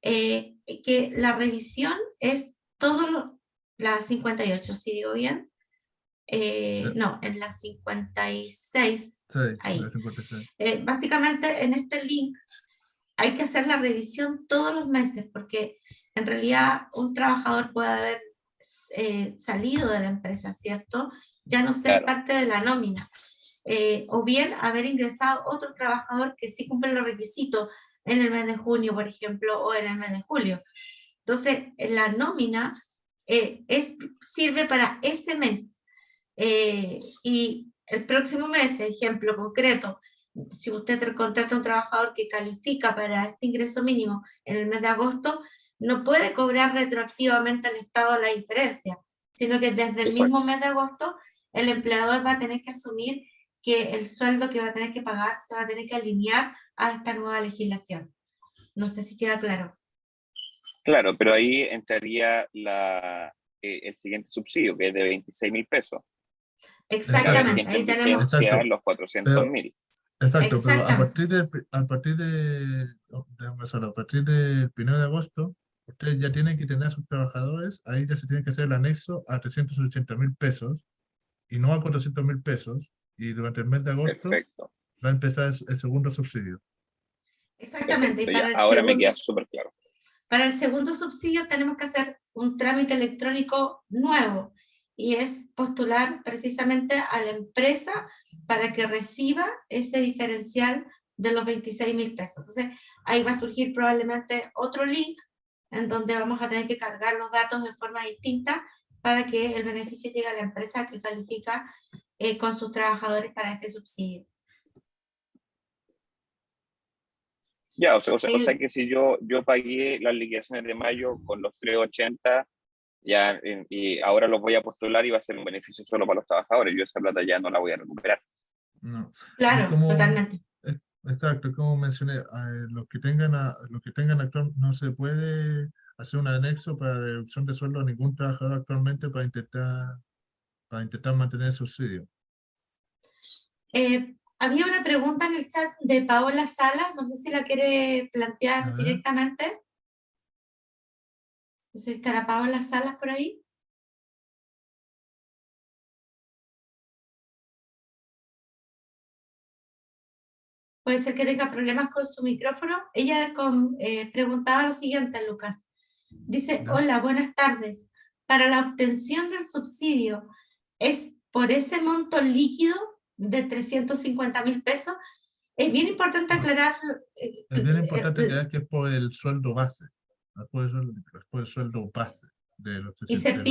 A: que la revisión es la 58, si digo bien. No, en la 56,
B: 6,
A: ahí.
B: 56.
A: Básicamente en este link hay que hacer la revisión todos los meses, porque en realidad un trabajador puede haber salido de la empresa, ¿cierto? Ya no ser
C: Claro.
A: parte de la nómina. O bien haber ingresado otro trabajador que sí cumple los requisitos en el mes de junio, por ejemplo, o en el mes de julio. Entonces, en la nómina sirve para ese mes. Y el próximo mes, ejemplo concreto, si usted contrata a un trabajador que califica para este ingreso mínimo en el mes de agosto, no puede cobrar retroactivamente al Estado la diferencia, sino que desde el mismo mes de agosto el empleador va a tener que asumir que el sueldo que va a tener que pagar se va a tener que alinear a esta nueva legislación. No sé si queda claro.
C: Claro, pero ahí entraría el siguiente subsidio, que es de 26.000 pesos.
A: Exactamente, ahí tenemos.
C: Exacto. Los 400.000.
B: Exacto, pero a partir del 1 de agosto, ustedes ya tienen que tener a sus trabajadores, ahí ya se tiene que hacer el anexo a 380.000 pesos y no a 400.000 pesos, y durante el mes de agosto va a empezar el segundo subsidio.
A: Exactamente.
C: Y para ahora me queda súper claro.
A: Para el segundo subsidio tenemos que hacer un trámite electrónico nuevo, y es postular precisamente a la empresa para que reciba ese diferencial de los 26.000 pesos. Entonces, ahí va a surgir probablemente otro link en donde vamos a tener que cargar los datos de forma distinta para que el beneficio llegue a la empresa que califica con sus trabajadores para este subsidio.
C: Ya, o sea que si yo pagué las liquidaciones de mayo con los 380, ya, y ahora los voy a postular y va a ser un beneficio solo para los trabajadores, yo esa plata ya no la voy a recuperar.
B: No.
A: Claro, totalmente.
B: Exacto, como mencioné, los que tengan actual, no se puede hacer un anexo para reducción de sueldo a ningún trabajador actualmente para intentar mantener el subsidio.
A: Había una pregunta en el chat de Paola Salas, no sé si la quiere plantear directamente. No sé si estará Paola Salas por ahí. Puede ser que tenga problemas con su micrófono. Ella preguntaba lo siguiente, Lucas. Dice, hola, buenas tardes. Para la obtención del subsidio, ¿es por ese monto líquido de 350.000 pesos? Es bien importante aclarar.
B: Es bien importante aclarar que es por el sueldo base. No es por el sueldo base de los 300.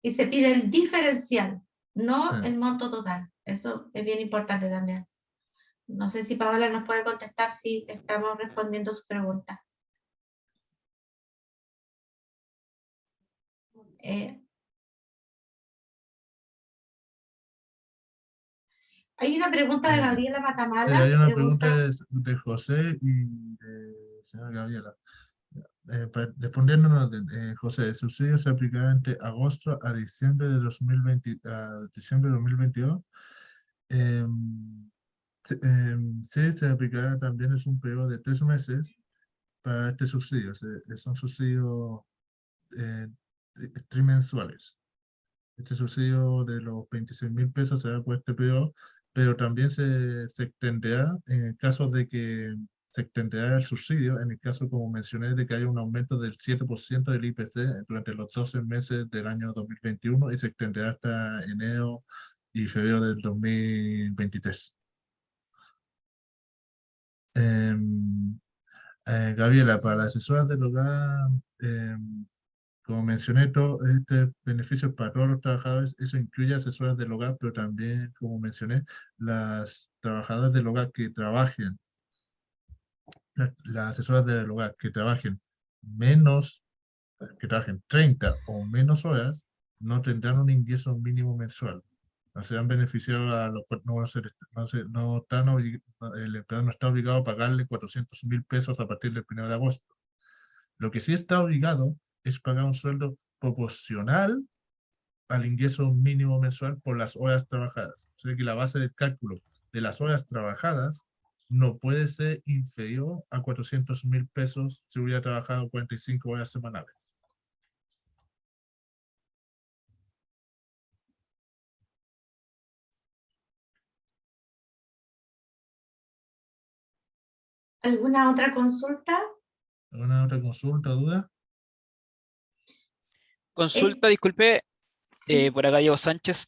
A: Y se pide el diferencial, no el monto total. Eso es bien importante también. No sé si Paola nos puede contestar si estamos respondiendo su pregunta. Hay una pregunta de Gabriela Matamala.
B: Hay una pregunta de José y de señora Gabriela. Respondiéndonos, José, el subsidio se aplicará entre agosto a diciembre de 2022. Sí, se aplicará también, es un periodo de 3 meses para este subsidio. Son subsidios trimensuales. Este subsidio de los 26.000 pesos será por este periodo, pero también se extenderá en el caso de que se extenderá el subsidio, en el caso, como mencioné, de que haya un aumento del 7% del IPC durante los 12 meses del año 2021 y se extenderá hasta enero y febrero del 2023. Gabriela, para las asesoras del hogar, como mencioné, todo este beneficio es para todos los trabajadores. Eso incluye asesoras del hogar, pero también, como mencioné, las trabajadoras del hogar que trabajen, las asesoras del hogar que trabajen 30 o menos horas, no tendrán un ingreso mínimo mensual. No serán beneficiados a los el empleador no está obligado a pagarle 400.000 pesos a partir del 1 de agosto. Lo que sí está obligado es pagar un sueldo proporcional al ingreso mínimo mensual por las horas trabajadas. O sea que la base del cálculo de las horas trabajadas no puede ser inferior a 400.000 pesos si hubiera trabajado 45 horas semanales.
A: ¿Alguna otra consulta?
B: ¿Alguna otra consulta o duda?
D: Consulta, disculpe,
A: Sí.
D: por acá Diego Sánchez.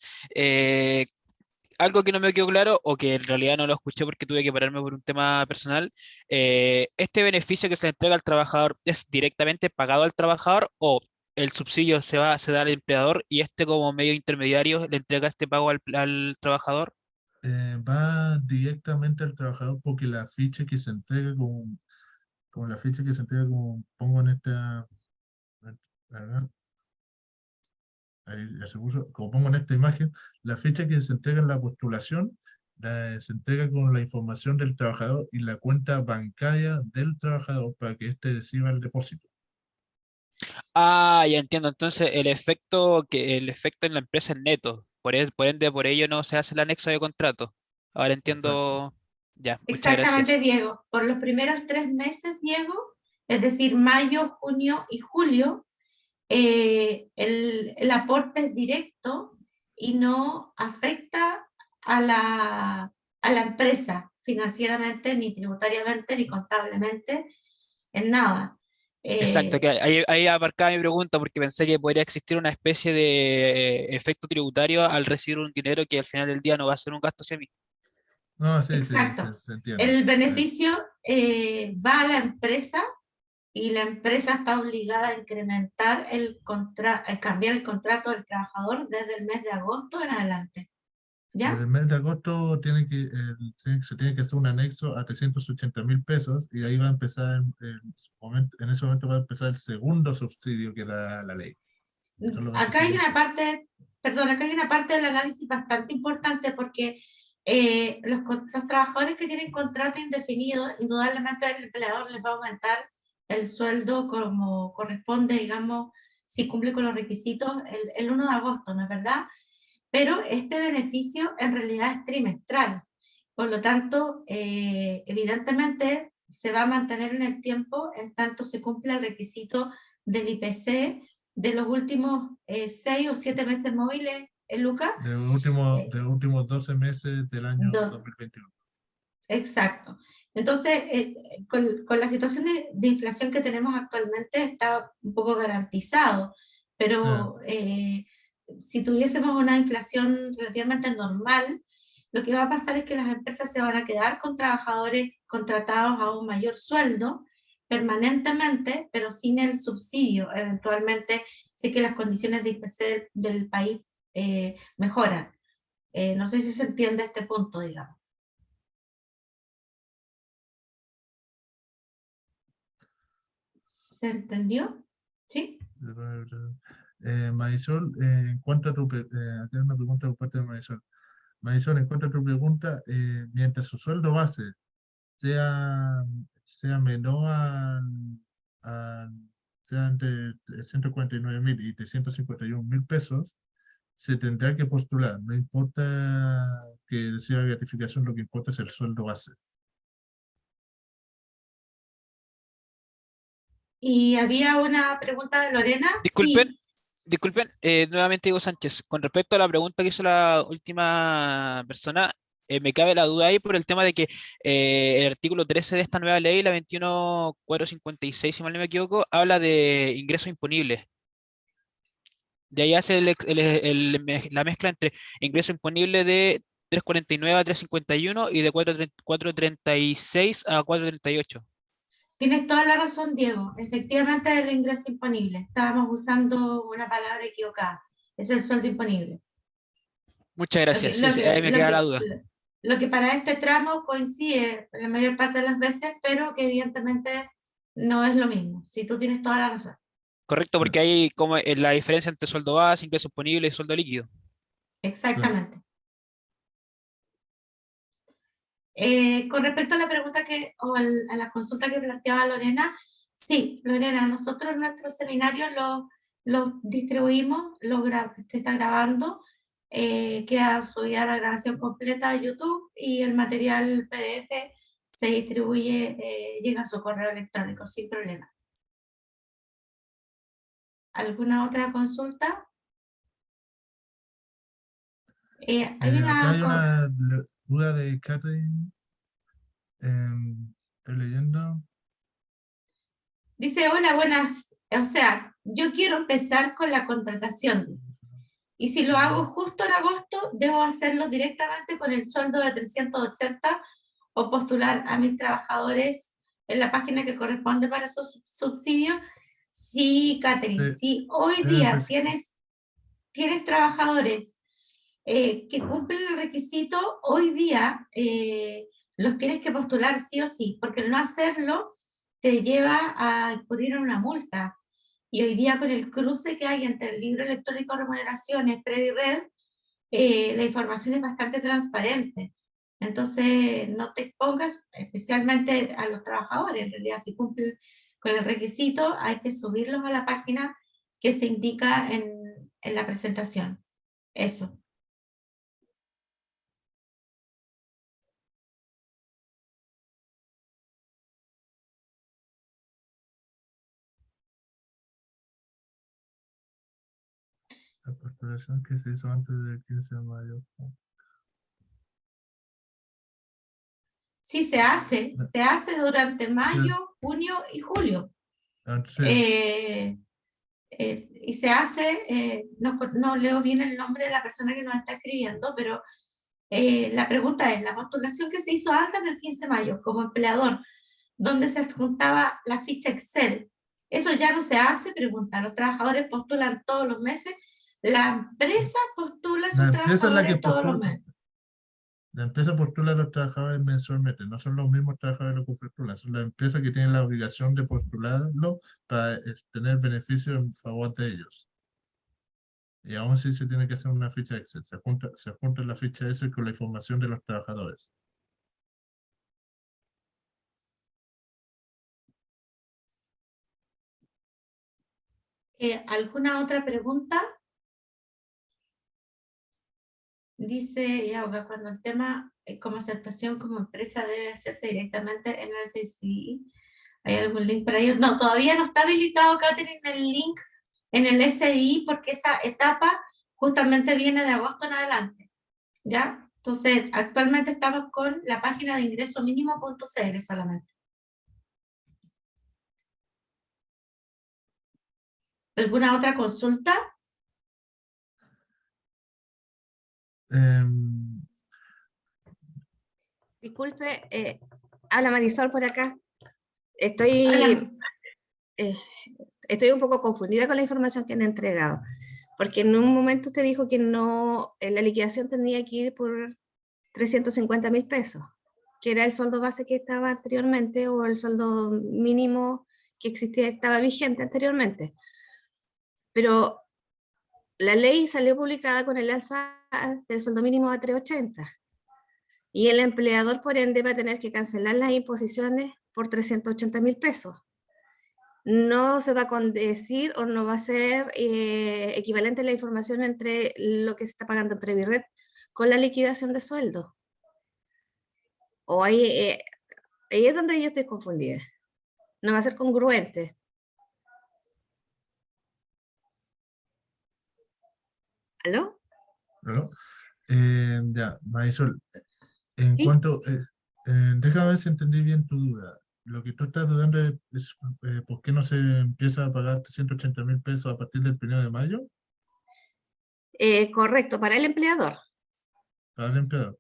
D: Algo que no me quedó claro, o que en realidad no lo escuché porque tuve que pararme por un tema personal. ¿Este beneficio que se le entrega al trabajador es directamente pagado al trabajador o el subsidio se da al empleador y este como medio intermediario le entrega este pago al trabajador.
B: Va directamente al trabajador porque la ficha que se entrega como la ficha que se entrega como pongo en esta, acá, ahí ya se puso, como pongo en esta imagen, la ficha que se entrega en la postulación se entrega con la información del trabajador y la cuenta bancaria del trabajador para que éste reciba el depósito.
D: Ah, ya entiendo. Entonces el efecto en la empresa es neto. Por ende, por ello no se hace el anexo de contrato. Ahora
B: Exacto.
D: entiendo. Ya, muchas
A: Exactamente,
D: gracias.
A: Diego. Por los primeros 3 meses, Diego, es decir, mayo, junio y julio, el aporte es directo y no afecta a la empresa financieramente, ni tributariamente, ni contablemente, en nada.
D: Exacto,
A: Eh,
D: que ahí abarcaba mi pregunta porque pensé que podría existir una especie de efecto tributario al recibir un dinero que al final del día no va a ser un gasto hacia mí.
B: No, sí, sí,
A: exacto.
B: se entiende.
A: El
B: Sí.
A: beneficio va a la empresa y la empresa está obligada a incrementar a cambiar el contrato del trabajador desde el mes de agosto en adelante.
B: Desde
A: ¿Ya?
B: el mes de agosto se tiene que hacer un anexo a 380.000 pesos y ahí va a empezar, en ese momento va a empezar el segundo subsidio que da la ley, que son los
A: Acá hay
B: 25.000
A: una
B: pesos.
A: parte, perdón, acá hay una parte del análisis bastante importante porque los trabajadores que tienen contrato indefinido, indudablemente el empleador les va a aumentar el sueldo como corresponde, digamos, si cumple con los requisitos el 1 de agosto, ¿no es verdad? Pero este beneficio en realidad es trimestral. Por lo tanto, evidentemente se va a mantener en el tiempo en tanto se cumpla el requisito del IPC de los últimos 6 o 7 meses móviles, Luca.
B: De los últimos 12 meses del año
A: Do-
B: 2021.
A: exacto. Entonces, con la situación de inflación que tenemos actualmente está un poco garantizado,
B: Ah,
A: pero si tuviésemos una inflación relativamente normal, lo que va a pasar es que las empresas se van a quedar con trabajadores contratados a un mayor sueldo permanentemente, pero sin el subsidio, eventualmente, si que las condiciones de IPC del país mejoran. No sé si se entiende este punto, digamos. ¿Se entendió? ¿Sí?
B: Marisol, en cuanto a aquí hay una pregunta por parte de Marisol. Marisol, en cuanto a tu pregunta, mientras su sueldo base sea, sea menor al- sea entre 149.000 y 351.000 pesos, se tendrá que postular. No importa que sea gratificación, lo que importa es el sueldo base.
A: Y había una pregunta de Lorena.
D: Disculpen,
A: Sí,
D: disculpen, nuevamente Diego Sánchez. Con respecto a la pregunta que hizo la última persona, me cabe la duda ahí por el tema de que el artículo 13 de esta nueva ley, la 21.456, si mal no me equivoco, habla de ingresos imponibles. De ahí hace la mezcla entre ingreso imponible de 349 a 351 y de 436 a 438.
A: tienes toda la razón, Diego. Efectivamente, el ingreso imponible. Estábamos usando una palabra equivocada. Es el sueldo imponible.
D: Muchas
A: Lo que,
D: gracias. Sí,
A: lo
D: sí,
A: que,
D: ahí me
A: lo
D: queda la
A: que,
D: duda.
A: lo que para este tramo coincide la mayor parte de las veces, pero que evidentemente no es lo mismo. Si tú tienes toda la razón.
D: Correcto,
B: Sí,
D: porque hay como la diferencia entre sueldo base, ingreso imponible y sueldo líquido.
B: sí.
A: Exactamente. Con respecto a la pregunta a la consulta que planteaba Lorena, sí, Lorena, nosotros nuestros seminarios los distribuimos, se está grabando, queda subida la grabación completa a YouTube y el material PDF se distribuye, llega a su correo electrónico sin problema. ¿Alguna otra consulta? Hay
B: Acá
A: una,
B: hay una duda de Catherine. Estoy leyendo.
A: dice, hola, buenas, o sea, yo quiero empezar con la contratación, dice. Y si lo hago justo en agosto, debo hacerlo directamente con el sueldo de 380 o postular a mis trabajadores en la página que corresponde para su subsidio. Sí, Catherine,
B: De-
A: sí. Hoy
B: debe
A: día
B: empezar-
A: tienes trabajadores que cumplen el requisito, hoy día los tienes que postular sí o sí, porque el no hacerlo te lleva a incurrir en una multa. Y hoy día con el cruce que hay entre el libro electrónico de remuneraciones, Previred, la información es bastante transparente. Entonces, no te pongas, especialmente a los trabajadores, en realidad, si cumplen con el requisito, hay que subirlos a la página que se indica en la presentación. Eso.
B: La postulación que se hizo antes del 15 de mayo.
A: Sí, se hace durante mayo, junio y julio.
B: Antes,
A: Y se hace, no leo bien el nombre de la persona que nos está escribiendo, pero la pregunta es, la postulación que se hizo antes del 15 de mayo como empleador, donde se adjuntaba la ficha Excel, eso ya no se hace, pregunta, los trabajadores postulan todos los meses, la empresa postula a
B: la
A: sus
B: empresa es la que
A: trabajadores todos los
B: postula.
A: meses.
B: La empresa postula a los trabajadores mensualmente, no son los mismos trabajadores los que postulan, son las empresas que tienen la obligación de postularlo para tener beneficios en favor de ellos. Y aún así se tiene que hacer una ficha Excel, se junta la ficha Excel con la información de los trabajadores.
A: ¿Alguna otra pregunta? Dice Yauga, cuando el tema como aceptación como empresa debe hacerse directamente en el SCI, ¿hay algún link para ello? No, todavía no está habilitado, Catherine, el link en el SI porque esa etapa justamente viene de agosto en adelante, ¿ya? Entonces, actualmente estamos con la página de ingresomínimo.cl solamente. ¿Alguna otra consulta?
B: Em,
E: Disculpe, habla Marisol por acá.
A: Hola.
E: Eh, estoy un poco confundida con la información que han entregado, porque en un momento usted dijo que no, la liquidación tenía que ir por 350.000 pesos, que era el sueldo base que estaba anteriormente o el sueldo mínimo que existía, estaba vigente anteriormente. Pero la ley salió publicada con el alza del sueldo mínimo a 380. Y el empleador, por ende, va a tener que cancelar las imposiciones por 380.000 pesos. No se va a condecir o no va a ser equivalente la información entre lo que se está pagando en Previred con la liquidación de sueldo. O ahí es donde yo estoy confundida. No va a ser congruente. ¿Aló?
B: ¿no? Ya, Marisol, en
E: ¿Sí?
B: cuanto, déjame ver si entendí bien tu duda. Lo que tú estás dudando es por qué no se empieza a pagar 180.000 pesos a partir del 1 de mayo
E: Correcto, para el empleador.
B: para el empleador.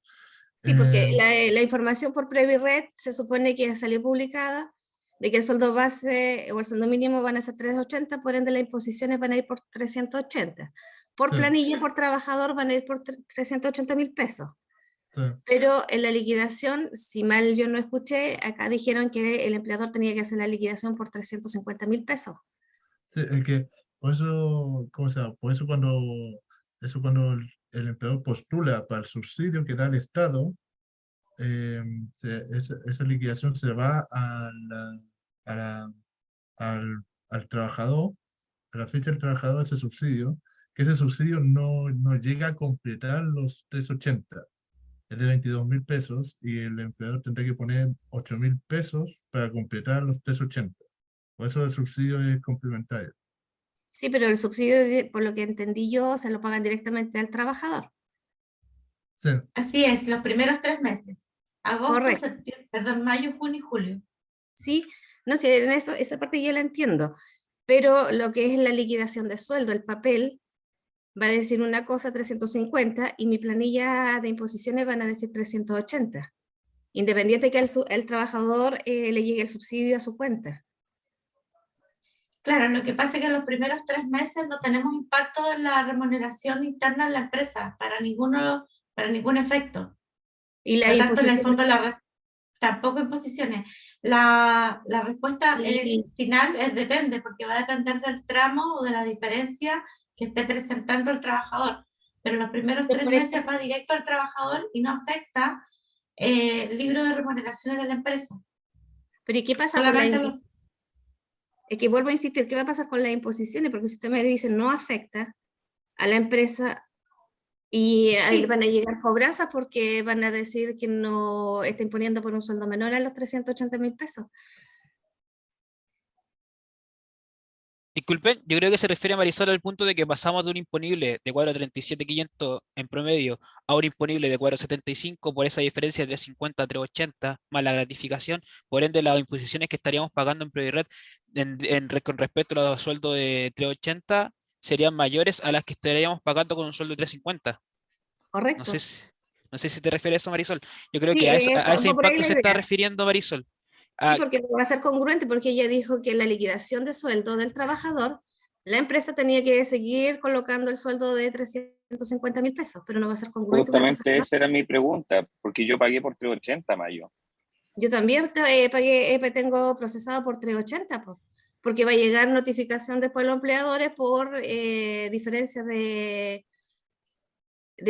E: Sí, porque la información por Previred se supone que salió publicada de que el sueldo base o el sueldo mínimo van a ser 380, por ende las imposiciones van a ir por 380. Por
B: Sí.
E: planilla, por trabajador van a ir por 380.000 pesos.
B: Sí.
E: Pero en la liquidación, si mal yo no escuché, acá dijeron que el empleador tenía que hacer la liquidación por 350.000 pesos.
B: Sí, es que por eso, ¿cómo se llama? Por eso cuando el empleador postula para el subsidio que da el Estado, esa liquidación se va a al trabajador, a la fecha del trabajador, ese subsidio, que ese subsidio no llega a completar los 380, es de 22.000 pesos y el empleador tendrá que poner 8.000 pesos para completar los 380. Por eso el subsidio es complementario.
E: Sí, pero el subsidio, por lo que entendí yo, se lo pagan directamente al trabajador.
B: Sí,
A: Así es, los primeros 3 meses. Agosto,
E: Correcto.
A: septiembre, perdón, mayo, junio y julio.
E: Sí, no sé, en eso, esa parte ya la entiendo. Pero lo que es la liquidación de sueldo, el papel, va a decir una cosa 350 y mi planilla de imposiciones van a decir 380, independiente que al trabajador le llegue el subsidio a su cuenta.
A: Claro, lo que pasa es que en los primeros 3 meses no tenemos impacto en la remuneración interna de la empresa, para ningún efecto.
E: Y
A: Por
E: las
A: lo tanto, en el
E: imposiciones.
A: fondo, tampoco imposiciones. La respuesta
E: Y,
A: final depende, porque va a depender del tramo o de la diferencia que esté presentando el trabajador. Pero los primeros 3
E: por
A: meses
E: ejemplo,
A: va directo al trabajador y no afecta el libro de remuneraciones de la empresa.
E: pero ¿y qué pasa con
A: Solamente los...
E: Es que vuelvo a insistir, ¿qué va a pasar con las imposiciones? Porque si usted me dice no afecta a la empresa y ahí
A: Sí,
E: van a llegar cobranzas porque van a decir que no está imponiendo por un sueldo menor a los 380.000 pesos.
D: Disculpen, yo creo que se refiere a Marisol al punto de que pasamos de un imponible de cuadro 37.500 en promedio a un imponible de cuadro 75 por esa diferencia de 350 a 380 más la gratificación, por ende las imposiciones que estaríamos pagando en Provirred con respecto a los sueldos de 380 serían mayores a las que estaríamos pagando con un sueldo de 350. No sé
E: ¿Correcto?
D: si, no sé si te refieres a eso, Marisol. Yo creo
E: Sí,
D: que a ese
E: va por ahí
D: impacto
E: la
D: se está
E: idea.
D: refiriendo Marisol.
E: Sí,
D: Ah,
E: porque va a ser congruente, porque ella dijo que la liquidación de sueldo del trabajador, la empresa tenía que seguir colocando el sueldo de 350.000 pesos, pero no va a ser congruente una cosa con
C: Justamente
E: la
C: esa
E: otra.
C: era mi pregunta, porque yo pagué por 380 mayo.
E: Yo también pagué, tengo procesado por 380, po, porque va a llegar notificación después a los empleadores por diferencias de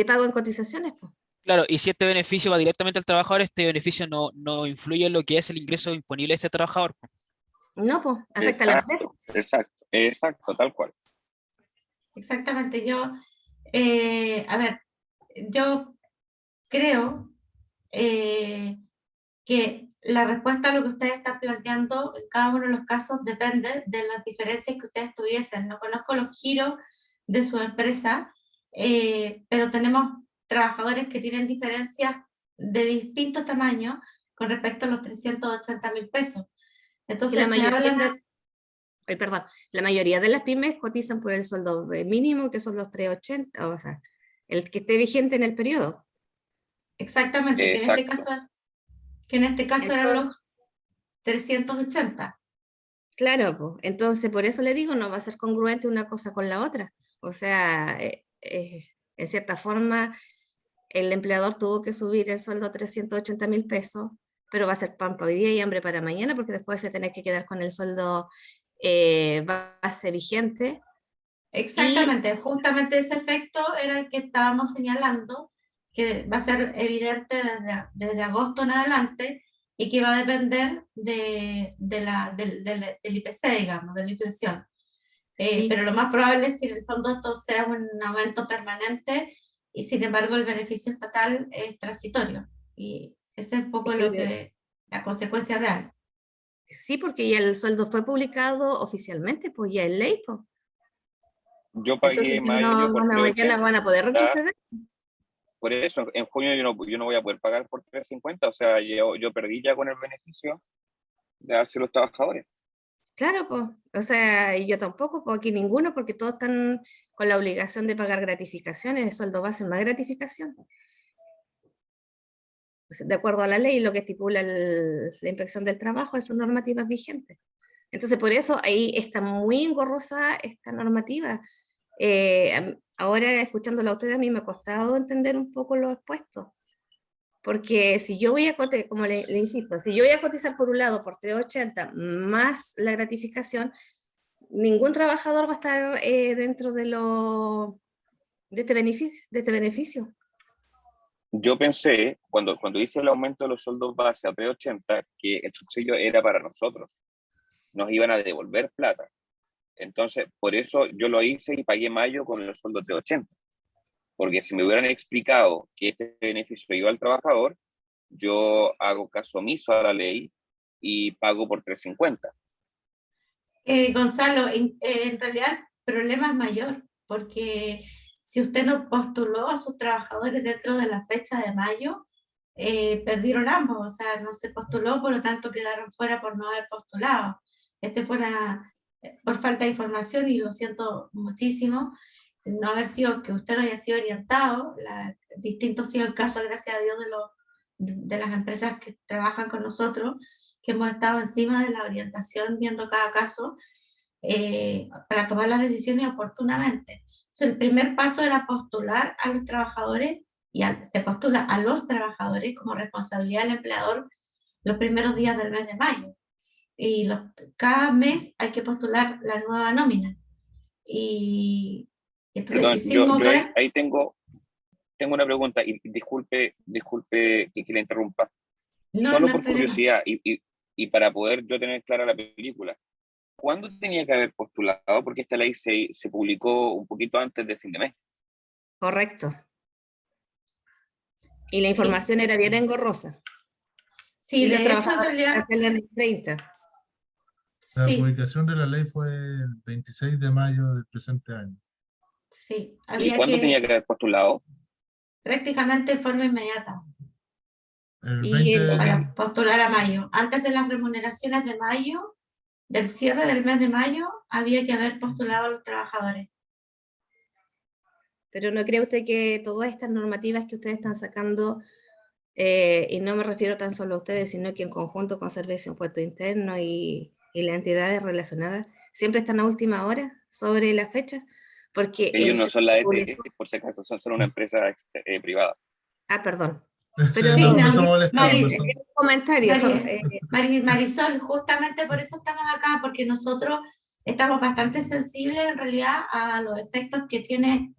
E: pago en cotizaciones, po.
D: claro, y si este beneficio va directamente al trabajador, este beneficio no influye en lo que es el ingreso imponible de este trabajador.
E: No, pues, afecta a la empresa.
C: Exacto, exacto, exacto, tal cual.
A: exactamente. A ver, yo creo que la respuesta a lo que ustedes están planteando en cada uno de los casos depende de las diferencias que ustedes tuviesen. No conozco los giros de su empresa, pero tenemos trabajadores que tienen diferencias de distintos tamaños con respecto a los 380.000 pesos.
E: Que la
A: Entonces, me
E: mayoría,
A: hablan de...
E: perdón, la mayoría de las pymes cotizan por el sueldo mínimo, que son los 380, o sea, el que esté vigente en el periodo.
A: Exactamente,
C: Exacto.
A: que en este caso eran los
E: Entonces,
A: 380.
E: claro, pues, entonces por eso le digo, no va a ser congruente una cosa con la otra. O sea, en cierta forma, el empleador tuvo que subir el sueldo a 380.000 pesos, pero va a ser pan para hoy día y hambre para mañana, porque después se tiene que quedar con el sueldo base vigente. Y
A: Exactamente, justamente ese efecto era el que estábamos señalando, que va a ser evidente desde agosto en adelante y que va a depender del IPC, digamos, de la inflación.
E: sí,
A: Pero lo más probable es que en el fondo esto sea un aumento permanente y sin embargo el beneficio estatal es transitorio. Y ese es un poco la consecuencia real.
E: sí, porque ya el sueldo fue publicado oficialmente, pues ya es ley, pues.
C: Yo
E: Entonces
C: pagué
E: ya
C: mayo por
E: ya no
C: 380,
E: van a poder retroceder.
C: por eso en junio yo no voy a poder pagar por 350, o sea, yo perdí ya con el beneficio de darse a los trabajadores.
E: Claro, pues, o sea, y yo tampoco, pues aquí ninguno, porque todos están con la obligación de pagar gratificaciones, el sueldo base más gratificación, pues, de acuerdo a la ley, lo que estipula la inspección del trabajo, son normativas vigentes. Entonces, por eso ahí está muy engorrosa esta normativa. Ahora, escuchándola a ustedes, a mí me ha costado entender un poco los expuestos, porque si yo voy a cotizar, como le insisto, si yo voy a cotizar por un lado por 380 más la gratificación, ningún trabajador va a estar dentro de este beneficio,
C: Yo pensé, cuando hice el aumento de los sueldos base a 380, que el subsidio era para nosotros, nos iban a devolver plata. Entonces, por eso yo lo hice y pagué mayo con el sueldo 380. Porque si me hubieran explicado que este beneficio iba al trabajador, yo hago caso omiso a la ley y pago por 350.
A: Gonzalo, en realidad el problema es mayor, porque si usted no postuló a sus trabajadores dentro de la fecha de mayo, perdieron ambos, o sea, no se postuló, por lo tanto quedaron fuera por no haber postulado. Este fue por falta de información y lo siento muchísimo, no haber sido que usted no haya sido orientado, distinto ha sido el caso, gracias a Dios, de las empresas que trabajan con nosotros, que hemos estado encima de la orientación viendo cada caso, para tomar las decisiones oportunamente. Entonces, el primer paso era postular a los trabajadores se postula a los trabajadores como responsabilidad del empleador los primeros días del mes de mayo. Y cada mes hay que postular la nueva nómina. Y entonces
C: Perdón,
A: hicimos
C: yo
A: ver...
C: ahí tengo una pregunta, y disculpe que le interrumpa.
A: No,
C: Solo
A: no hay
C: por
A: problema.
C: curiosidad y para poder yo tener clara la película, ¿cuándo tenía que haber postulado? Porque esta ley se publicó un poquito antes de fin de mes.
E: Correcto. Y la
A: Sí,
E: información era bien engorrosa.
A: sí,
E: Y los
A: de hecho en
E: trabajadores
A: realidad,
E: cancelan el 30.
B: La
A: sí,
B: publicación de la ley fue el 26 de mayo del presente año.
A: sí,
C: ¿Y
A: había
C: cuándo tenía
A: que
C: que haber postulado?
A: prácticamente de forma inmediata
B: El
E: Y
B: 20,
C: Ok.
A: para postular a mayo. Antes de las remuneraciones de mayo, del cierre del mes de mayo, había que haber postulado a los trabajadores.
E: pero ¿no cree usted que todas estas normativas que ustedes están sacando, y no me refiero tan solo a ustedes, sino que en conjunto con Servicio de Impuesto Interno y las entidades relacionadas, siempre están a última hora sobre la fecha? Porque
C: Ellos no
E: entre
C: son la
E: publicó,
C: ETS, por si acaso, son solo una empresa privada.
E: perdón,
B: sí,
E: pero
A: Sí,
B: no, no
A: no,
B: se ha molestado, no
A: Mari,
B: se ha-
E: un comentario.
A: Marisol, justamente por eso estamos acá, porque nosotros estamos bastante sensibles en realidad a los efectos que tiene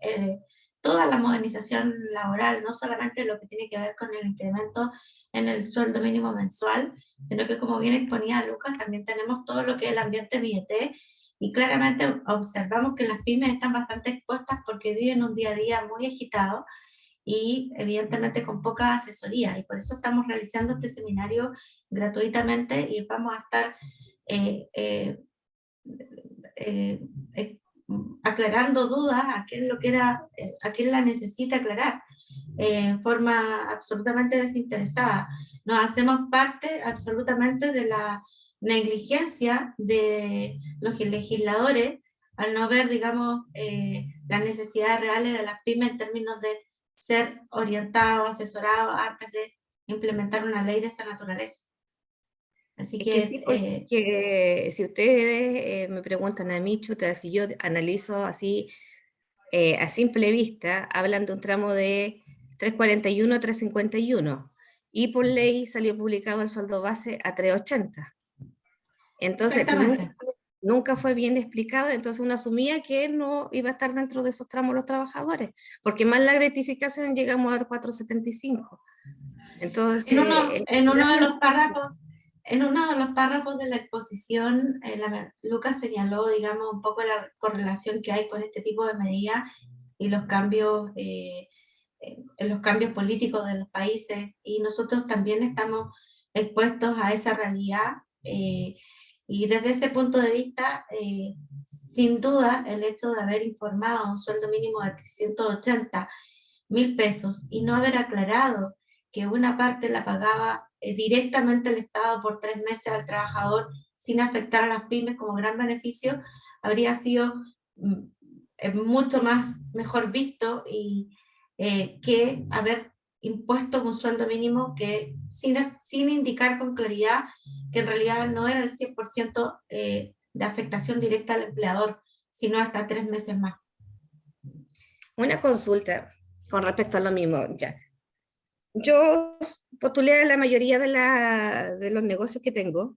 A: toda la modernización laboral, no solamente lo que tiene que ver con el incremento en el sueldo mínimo mensual, sino que como bien exponía Lucas, también tenemos todo lo que es el ambiente MIET, y claramente observamos que las pymes están bastante expuestas porque viven un día a día muy agitado y evidentemente con poca asesoría, y por eso estamos realizando este seminario gratuitamente y vamos a estar eh, eh, eh, eh, aclarando dudas a quién lo quiera, a quién la necesita aclarar en forma absolutamente desinteresada. Nos hacemos parte absolutamente de la negligencia de los legisladores al no ver, digamos, las necesidades reales de las pymes en términos de ser orientados, asesorados antes de implementar una ley de esta naturaleza. Así
E: Es que
A: que
E: sí, porque si ustedes me preguntan a mí, chuta, si yo analizo así a simple vista, hablan de un tramo de 341 a 351 y por ley salió publicado el sueldo base a 380. Entonces,
A: exactamente.
E: nunca fue bien explicado, entonces uno asumía que no iba a estar dentro de esos tramos los trabajadores, porque más la gratificación llegamos a 475. Entonces,
A: En uno de los párrafos, de la exposición, Lucas señaló, digamos, un poco la correlación que hay con este tipo de medidas y los cambios políticos de los países, y nosotros también estamos expuestos a esa realidad. Y desde ese punto de vista, sin duda, el hecho de haber informado un sueldo mínimo de 380.000 pesos y no haber aclarado que una parte la pagaba directamente el Estado por 3 meses al trabajador sin afectar a las pymes como gran beneficio, habría sido mucho más mejor visto y que haber impuesto un sueldo mínimo que sin indicar con claridad que en realidad no era el 100% de afectación directa al empleador, sino hasta 3 meses más.
E: una consulta con respecto a lo mismo, ya. Yo postulé a la mayoría de los negocios que tengo,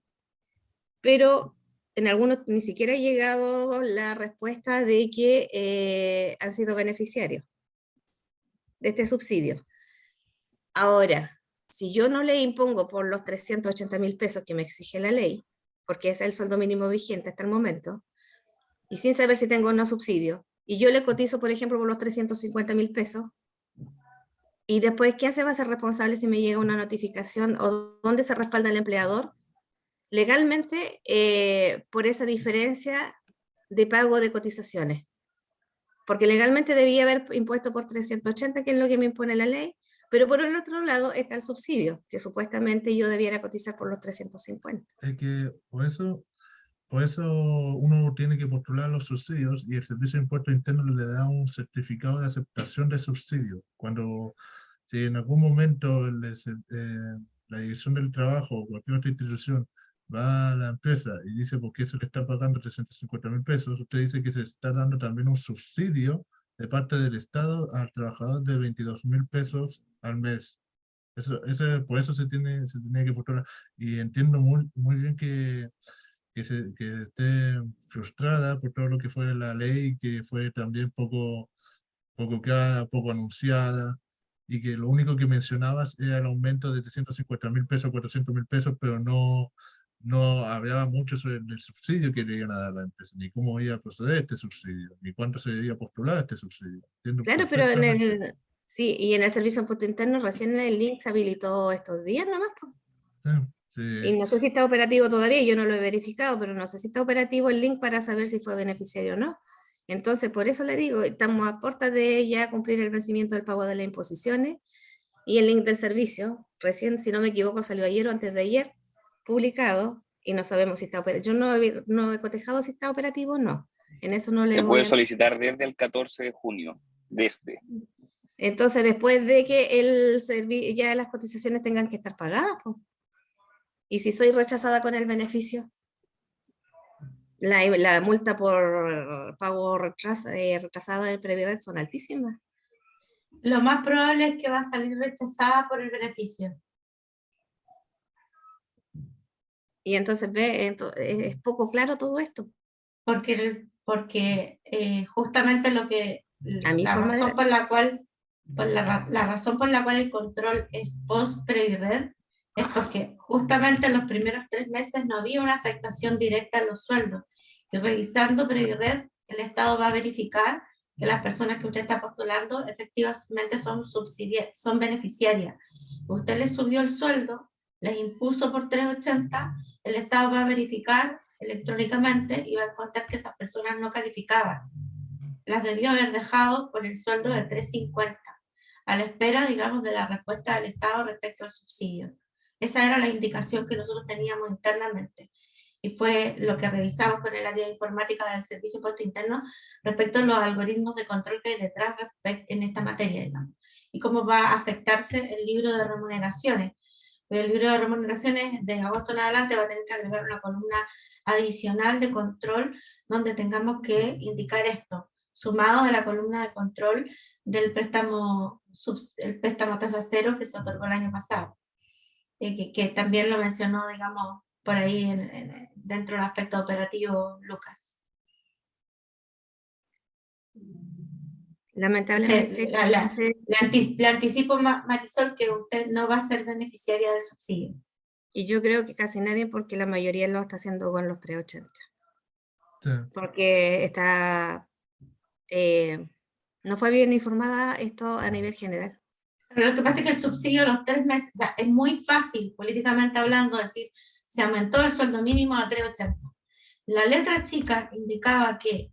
E: pero en algunos ni siquiera ha llegado la respuesta de que han sido beneficiarios de este subsidio. Ahora, si yo no le impongo por los 380.000 pesos que me exige la ley, porque es el sueldo mínimo vigente hasta el momento, y sin saber si tengo o no subsidio, y yo le cotizo, por ejemplo, por los 350.000 pesos, y después, ¿quién se va a hacer responsable si me llega una notificación o dónde se respalda el empleador? Legalmente, por esa diferencia de pago de cotizaciones. Porque legalmente debía haber impuesto por 380, que es lo que me impone la ley, pero por el otro lado está el subsidio, que supuestamente yo debiera cotizar por los 350.
B: Es que por eso uno tiene que postular los subsidios y el Servicio de Impuestos Internos le da un certificado de aceptación de subsidio. Cuando, si en algún momento la Dirección del Trabajo o cualquier otra institución va a la empresa y dice por qué se le está pagando 350.000 pesos, usted dice que se está dando también un subsidio de parte del Estado al trabajador de 22.000 pesos al mes. Por eso se tenía que postular. Y entiendo muy bien que esté frustrada por todo lo que fue la ley, que fue también poco clara, poco anunciada, y que lo único que mencionabas era el aumento de 350.000 pesos, 400.000 pesos, pero no hablaba mucho sobre el subsidio que le iban a dar a la empresa, ni cómo iba a proceder este subsidio, ni cuánto se iba a postular este subsidio. Entiendo
E: Claro, pero
B: perfectamente.
E: sí, y en el servicio de impuesto interno recién el link se habilitó estos días nomás, po.
B: Sí,
E: Y
B: sí,
E: no sé si está operativo todavía, yo no lo he verificado, pero no sé si está operativo el link para saber si fue beneficiario o no. Entonces, por eso le digo, estamos a puerta de ya cumplir el vencimiento del pago de las imposiciones y el link del servicio, recién, si no me equivoco, salió ayer o antes de ayer, publicado, y no sabemos si está operativo. Yo no he cotejado si está operativo o no. En eso no le
C: Se
E: voy
C: puede
E: a...
C: solicitar desde el 14 de junio, desde.
E: Entonces, después de que ya las cotizaciones tengan que estar pagadas, pues. Y si soy rechazada con el beneficio, la multa por pago retrasado del Previred son altísimas.
A: Lo más probable es que va a salir rechazada por el beneficio.
E: Y entonces es poco claro todo esto.
A: Porque justamente
E: A mi
A: la
E: forma de
A: razón
E: ver.
A: por la cual, la razón por la cual el control es post-Previred es porque justamente los primeros 3 meses no había una afectación directa a los sueldos. Y revisando Previred, el Estado va a verificar que las personas que usted está postulando efectivamente son beneficiarias. Usted les subió el sueldo, les impuso por 380, el Estado va a verificar electrónicamente y va a encontrar que esas personas no calificaban. Las debió haber dejado con el sueldo de 350, a la espera, digamos, de la respuesta del Estado respecto al subsidio. Esa era la indicación que nosotros teníamos internamente y fue lo que revisamos con el área de informática del Servicio de Impuesto Interno respecto a los algoritmos de control que hay detrás en esta materia, digamos, y cómo va a afectarse el libro de remuneraciones. El libro de remuneraciones de agosto en adelante va a tener que agregar una columna adicional de control donde tengamos que indicar esto, sumado a la columna de control del el préstamo tasa cero que se otorgó el año pasado, que también lo mencionó, digamos, por ahí dentro del aspecto operativo, Lucas.
E: Lamentablemente.
A: Le anticipo, Marisol, que usted no va a ser beneficiaria del subsidio.
E: Y yo creo que casi nadie, porque la mayoría lo está haciendo con los 380.
B: sí.
E: Porque no fue bien informada esto a nivel general.
A: Pero lo que pasa es que el subsidio de los 3 meses, o sea, es muy fácil, políticamente hablando, decir, se aumentó el sueldo mínimo a 380. La letra chica indicaba que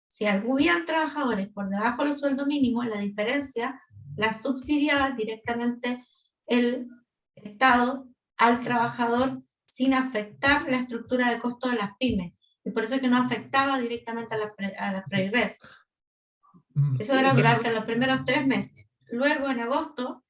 A: si habían trabajadores por debajo del sueldo mínimo, la diferencia la subsidiaba directamente el Estado al trabajador sin afectar la estructura de costo de las pymes. Y por eso es que no afectaba directamente a la Previred. Eso era durante los primeros 3 meses. Luego, en agosto,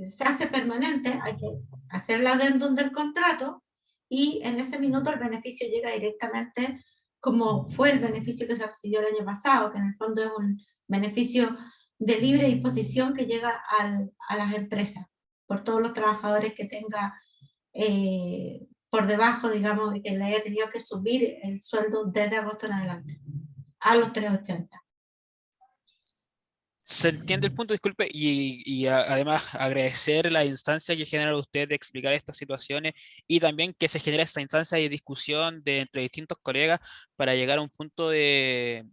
A: se hace permanente, hay que hacer la adendum del contrato y en ese minuto el beneficio llega directamente como fue el beneficio que se recibió el año pasado, que en el fondo es un beneficio de libre disposición que llega a las empresas por todos los trabajadores que tenga por debajo, digamos, y que le haya tenido que subir el sueldo desde agosto en adelante a los 380.
D: Se entiende el punto, disculpe, además agradecer la instancia que genera usted de explicar estas situaciones y también que se genera esta instancia de discusión entre distintos colegas para llegar a un punto de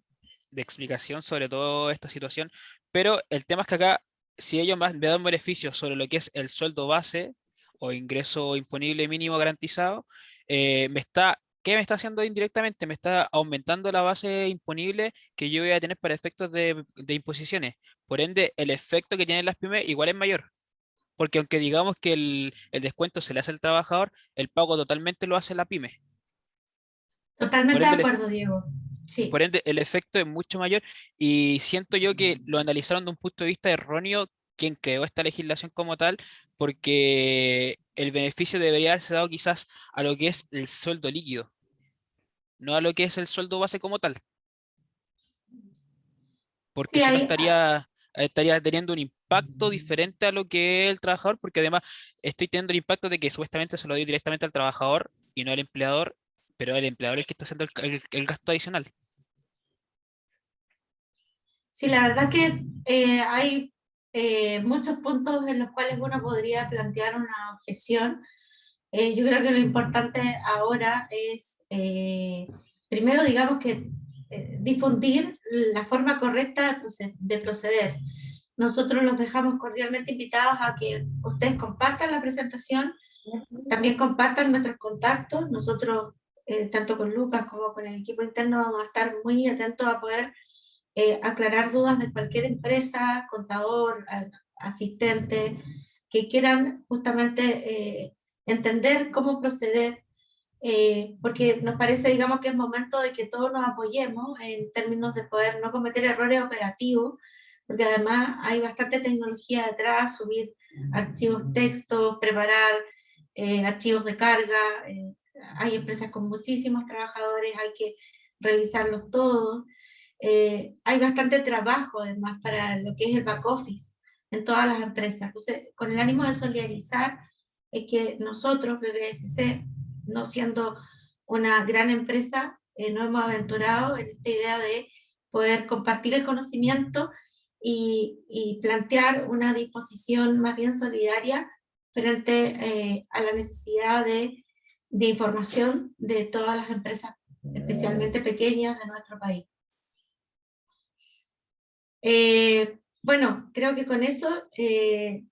D: explicación sobre toda esta situación. Pero el tema es que acá, si ellos me dan beneficios sobre lo que es el sueldo base o ingreso imponible mínimo garantizado, ¿qué me está haciendo indirectamente? Me está aumentando la base imponible que yo voy a tener para efectos de imposiciones. Por ende, el efecto que tienen las pymes igual es mayor. Porque aunque digamos que el descuento se le hace al trabajador, el pago totalmente lo hace la pyme.
A: Totalmente de acuerdo, Diego. Sí.
D: Por ende, el efecto es mucho mayor y siento yo que lo analizaron de un punto de vista erróneo quien creó esta legislación como tal, porque el beneficio debería haberse dado quizás a lo que es el sueldo líquido, no a lo que es el sueldo base como tal, porque
A: Sí,
D: si no
A: ahí,
D: estaría teniendo un impacto diferente a lo que el trabajador, porque además estoy teniendo el impacto de que supuestamente se lo doy directamente al trabajador y no al empleador, pero el empleador es el que está haciendo el gasto adicional.
A: sí, la verdad que hay muchos puntos en los cuales uno podría plantear una objeción. Yo creo que lo importante ahora es, primero, digamos que difundir la forma correcta de proceder. Nosotros los dejamos cordialmente invitados a que ustedes compartan la presentación, también compartan nuestros contactos. Nosotros, tanto con Lucas como con el equipo interno, vamos a estar muy atentos a poder aclarar dudas de cualquier empresa, contador, asistente, que quieran justamente entender cómo proceder, porque nos parece, digamos, que es momento de que todos nos apoyemos en términos de poder no cometer errores operativos, porque además hay bastante tecnología detrás, subir archivos textos, preparar archivos de carga, hay empresas con muchísimos trabajadores, hay que revisarlos todos. Hay bastante trabajo además para lo que es el back office en todas las empresas. Entonces, con el ánimo de solidarizar, es que nosotros, BBSC, no siendo una gran empresa, nos hemos aventurado en esta idea de poder compartir el conocimiento y plantear una disposición más bien solidaria frente a la necesidad de información de todas las empresas, especialmente pequeñas de nuestro país. Bueno, creo que con eso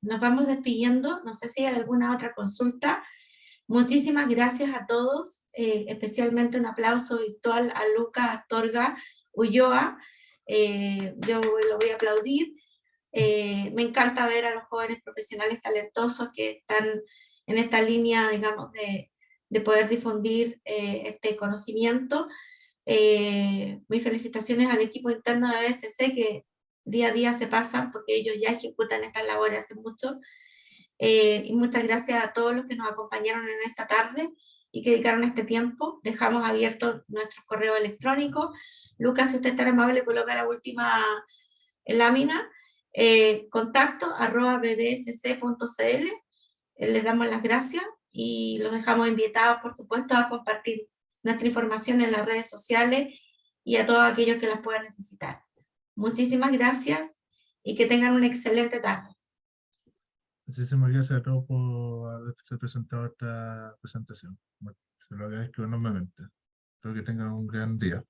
A: nos vamos despidiendo. No sé si hay alguna otra consulta. Muchísimas gracias a todos, especialmente un aplauso virtual a Lucas Astorga Ulloa. Yo lo voy a aplaudir. Me encanta ver a los jóvenes profesionales talentosos que están en esta línea, digamos, de poder difundir este conocimiento. Mis felicitaciones al equipo interno de BSC que día a día se pasan porque ellos ya ejecutan estas labores hace mucho. Y muchas gracias a todos los que nos acompañaron en esta tarde y que dedicaron este tiempo. Dejamos abierto nuestro correo electrónico. Lucas, si usted es tan amable, coloca la última lámina. contacto@bbsc.cl. Les damos las gracias y los dejamos invitados, por supuesto, a compartir nuestra información en las redes sociales y a todos aquellos que las puedan necesitar. Muchísimas gracias y que tengan una excelente tarde.
B: Muchísimas gracias a todos por haberse presentado esta presentación. Bueno, se lo agradezco enormemente. Espero que tengan un gran día.